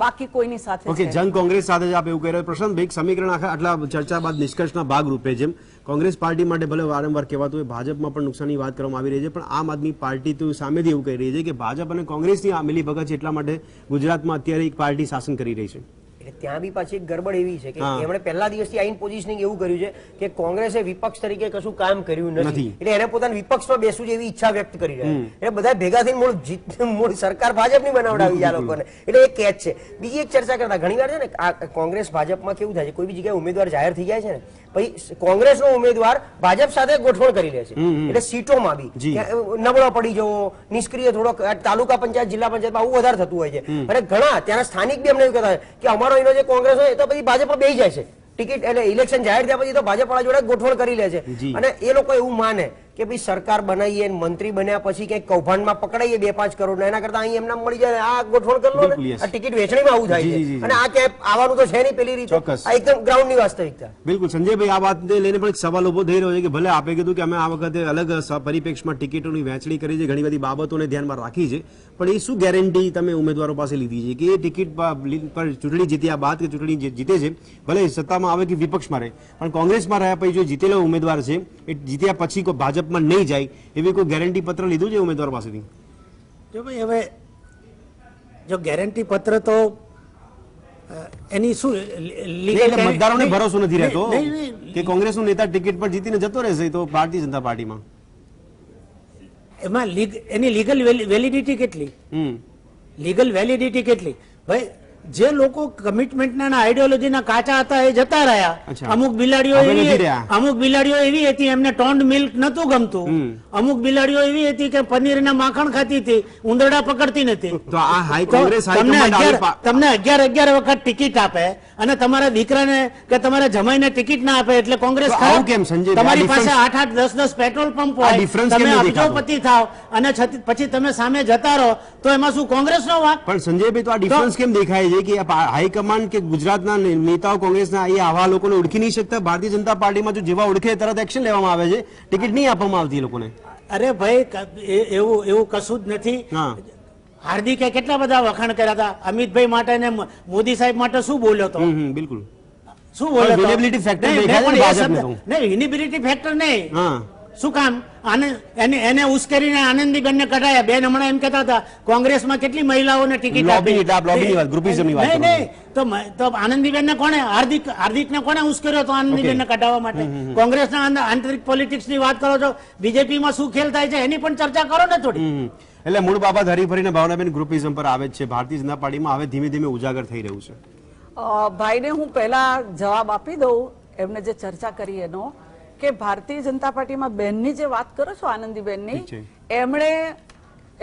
બાકી કોઈની સાથે ઓકે, છે. જંગ કોંગ્રેસ સાથે જ આપ એવું કહી રહ્યા. પ્રશાંત ભાઈ, સમીકરણ આટલા ચર્ચા બાદ નિષ્કર્ષના ભાગરૂપે જેમ કોંગ્રેસ પાર્ટી માટે ભલે વારંવાર કહેવાતું હોય ભાજપમાં પણ નુકસાનની વાત કરવામાં આવી રહી છે, પણ આમ આદમી પાર્ટી તો સામેથી એવું કહી રહી છે કે ભાજપ અને કોંગ્રેસની આ મિલીભગત છે, એટલા માટે ગુજરાતમાં અત્યારે એક પાર્ટી શાસન કરી રહી છે. એટલે ત્યાં બી પાછી એક ગડબડ એવી છે કે હા. એમણે પહેલા દિવસથી આઈન પોઝિશનિંગ એવું કર્યું છે કે કોંગ્રેસે વિપક્ષ તરીકે કશું કામ કર્યું નથી. નથી, એટલે એને પોતાના વિપક્ષમાં બેસવું છે એવી ઈચ્છા વ્યક્ત કરી રહ્યા છે. એટલે બધા ભેગા થઈને મૂળ સરકાર ભાજપની બનાવડાવી આ લોકોને, એટલે એ કેચ છે. બીજી એક ચર્ચા કરતા ઘણીવાર છે ને આ કોંગ્રેસ ભાજપમાં કેવું થાય છે, કોઈ બી જગ્યાએ ઉમેદવાર જાહેર થઈ જાય છે ને પછી કોંગ્રેસનો ઉમેદવાર ભાજપ સાથે ગોઠવણ કરી લે છે. એટલે સીટોમાં બી જી. નબળો પડી જવો, નિષ્ક્રિય થોડો, તાલુકા પંચાયત જિલ્લા પંચાયતમાં આવું વધારે થતું હોય છે. અને ઘણા ત્યાંના સ્થાનિક બી અમને એવું કહેતા કે અમારો એનો જે કોંગ્રેસ હોય એ તો પછી ભાજપમાં બેસી જાય છે. ટિકિટ એટલે ઇલેક્શન જાહેર થયા પછી તો ભાજપ વાળા જોડે ગોઠવણ કરી લે છે. જી. અને એ લોકો એવું માને કે ભાઈ સરકાર બનાવીએ, મંત્રી બન્યા પછી કઈક કૌભાંડમાં પકડાઈએ 2-5 કરોડ, એના કરતા અહીં એમના મળી જાય, આ ગોઠવણ કરી લો બિલકુલ, ને. yes. આ ટિકિટ વેચણીમાં આવું થાય જી, જી, છે. જી. અને આ ક્યાંય આવવાનું તો છે નહીં પેલી રીતે. ચોક્કસ. આ એકદમ ગ્રાઉન્ડની વાસ્તવિકતા. બિલકુલ, સંજયભાઈ, આ વાતને લઈને પણ એક સવાલ ઉભો થઈ રહ્યો છે કે ભલે આપે કીધું કે અમે આ વખતે અલગ પરિપ્રેક્ષમાં ટિકિટોની વહેંચણી કરી છે, ઘણી બધી બાબતોને ધ્યાનમાં રાખી છે, પણ એ શું ગેરંટી તમે ઉમેદવારો પાસે લીધી છે કે એ ટિકિટ પર ચૂંટણી જીત્યા બાદ કે ચૂંટણી જીતે છે, ભલે સત્તામાં આવે કે વિપક્ષમાં રહે, પણ કોંગ્રેસમાં રહ્યા પછી જો જીતેલો ઉમેદવાર છે એ જીત્યા પછી કોઈ ભાજપમાં નહીં જાય એવી કોઈ ગેરંટી પત્ર લીધું છે ઉમેદવાર પાસેથી? જો ભાઈ હવે જો ગેરંટી પત્ર તો એની શું એટલે મતદારોને ભરોસો નથી રહેતો નહીં, નહીં. કે કોંગ્રેસનો નેતા ટિકિટ પર જીતીને જતો રહેશે તો ભારતીય જનતા પાર્ટીમાં. એમાં એની લીગલ વેલિડિટી કેટલી, લીગલ વેલિડિટી કેટલી? ભાઈ જે લોકો કમિટમેન્ટના આઈડિયોલોજીના કાચા હતા એ જતા રહ્યા. અચ્છા. અમુક બિલાડીઓ હવે નથી એવી રહ્યા. અમુક બિલાડીઓ એવી હતી એમને ટોન્ડ મિલ્ક નતું ગમતું. અમુક બિલાડીઓ એવી હતી કે પનીરના માખણ ખાતી હતી, ઉંદરડા પકડતી નથી. તો આ હાઈ તો કોંગ્રેસ તમને હાઈકમાન્ડ 11 વખત ટિકિટ આપે અને તમારા દીકરાને કે તમારા જમાઈને ટિકિટ ના આપે એટલે કોંગ્રેસ તો ખરાબ? આવું કેમ, સંજય? તમારી આ પાસે difference- 8-8, 10-10 પેટ્રોલ પંપ આ હોય, difference કેમ તમે નથી દેખાતો? અબજોપતિ થાવ અને પછી તમે સામે જતા રહો તો એમાં શું કોંગ્રેસનો વાંક? પણ સંજયભાઈ, તો આ ડિફરન્સ કેમ દેખાય છે કે હાઈકમાન્ડ કે ગુજરાતના નેતાઓ કોંગ્રેસના એ આવા લોકોને ઓળખી નહીં શકતા? ભારતીય જનતા પાર્ટીમાં જો જેવા ઓળખે તરત એક્શન લેવામાં આવે છે, ટિકિટ નહીં આપવામાં આવતી એ લોકોને. અરે ભાઈ એવું કશું જ નથી. હા, હાર્દિકે કેટલા બધા વખાણ કર્યા હતા અમિતભાઈ માટે ને મોદી સાહેબ માટે. શું બોલ્યો તો? બિલકુલ. શું બોલ્યો તો? Visibility factor નહીં, દેખાય છે મેં ને પણ એ ભાજપને શબ્દ- તો. નહીં, visibility factor નહીં. હા, શું કામ એને ઉશ્કેરીને આનંદીબેન ને કઢાયા? બેન હમણાં એમ કહેતા હતા કોંગ્રેસમાં કેટલી મહિલાઓને ટિકિટ Lobbying એટલે આપ lobbying ની વાત, groupismની વાત નહીં, કરો નહીં. તો આનંદીબેન ને કોણે હાર્દિકને કોણે ઉશ્કેર્યો તો આનંદીબેન ને કઢાવવા માટે? કોંગ્રેસના આંતરિક પોલિટિક્સ ની વાત કરો છો, બીજેપીમાં શું ખેલ થાય છે એની પણ ચર્ચા કરો ને થોડી. એટલે મૂળ બાબત હરીફરીને ભાવનાબેન ગ્રુપિઝમ પર આવે જ છે. ભારતીય જનતા પાર્ટીમાં હવે ધીમે ધીમે ઉજાગર થઈ રહ્યું છે. ભાઈને હું પહેલા જવાબ આપી દઉં એમને જે ચર્ચા કરી એનો, કે ભારતીય જનતા પાર્ટીમાં બેનની જે વાત કરો છો આનંદીબેનની, ઠીક છે.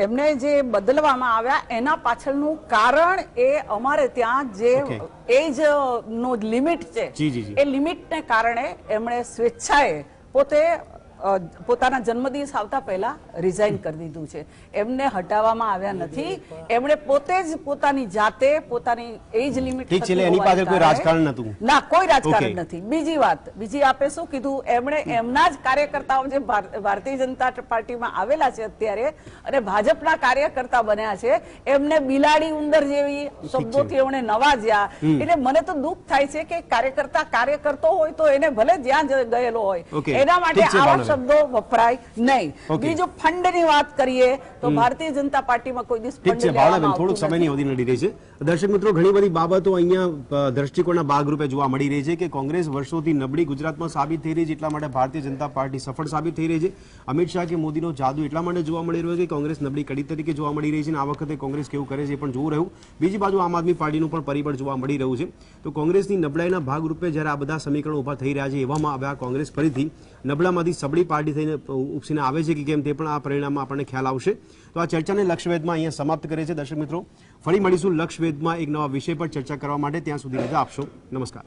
એમને જે બદલવામાં આવ્યા એના પાછળનું કારણ એ અમારે ત્યાં જે Okay. એજ નો લિમિટ છે, જી, જી, જી. એ લિમિટને કારણે એમણે સ્વેચ્છાએ પોતે પોતાના જન્મદિવસ આવતા પહેલા રિઝાઇન કરી દીધું છે. એમને હટાવવામાં આવ્યા નથી, એમણે પોતે જ પોતાની જાતે પોતાની એજ લિમિટ ઠીક છે, એટલે એની પાછળ કોઈ રાજકારણ નહોતું. ના, કોઈ રાજકારણ Okay. નથી. બીજી વાત, બીજી આપે શું કીધું, એમણે એમના જ કાર્યકર્તાઓ જે ભારતીય જનતા પાર્ટીમાં આવેલા છે અત્યારે અને ભાજપના કાર્યકર્તા બન્યા છે, એમને બિલાડી ઉંદર જેવી શબ્દોથી એમણે નવાજ્યા. એટલે મને તો દુઃખ થાય છે કે કાર્યકર્તા કાર્ય કરતો હોય તો એને ભલે જ્યાં ગયેલો હોય Okay. એના માટે ઠીક છે, આવા ભાવનાબેન. શબ્દો વપરાય નહીં. Okay. બીજું ફંડની વાત કરીએ તો ભારતીય જનતા પાર્ટીમાં કોઈ દિવસ ઠીક છે ફંડ ભાવનાબેન, લેવામાં થોડુંક આવતું સમયની નથી. અવધિ નડી રહી છે. દર્શક મિત્રો, ઘણી બધી બાબતો અહીંયા દ્રષ્ટિકોણના ભાગરૂપે જોવા મળી રહી છે કે કોંગ્રેસ વર્ષોથી નબળી ગુજરાતમાં સાબિત થઈ રહી છે, એટલા માટે ભારતીય જનતા પાર્ટી સફળ સાબિત થઈ રહી છે. અમિત શાહ કે મોદીનો જાદુ એટલા માટે જોવા મળી રહ્યો છે કે કોંગ્રેસ નબળી કડી તરીકે જોવા મળી રહી છે અને આ વખતે કોંગ્રેસ કેવું કરે છે એ પણ જોવું રહ્યું. બીજી બાજુ આમ આદમી પાર્ટીનું પણ પરિબળ જોવા મળી રહ્યું છે. તો કોંગ્રેસની નબળાઈના ભાગરૂપે જ્યારે આ બધા સમીકરણો ઉભા થઈ રહ્યા છે, એવામાં હવે આ કોંગ્રેસ ફરીથી નબળામાંથી સબળી પાર્ટી થઈને ઉપસીને આવે છે કે કેમ તે પણ આ પરિણામમાં આપણને ખ્યાલ આવશે. તો આ ચર્ચાને લક્ષવેધમાં અહીંયા સમાપ્ત કરે છે. દર્શક મિત્રો, ફરી મળીશું લક્ષવેધમાં એક નવા વિષય પર ચર્ચા કરવા માટે. ત્યાં સુધી રજા આપશો. નમસ્કાર.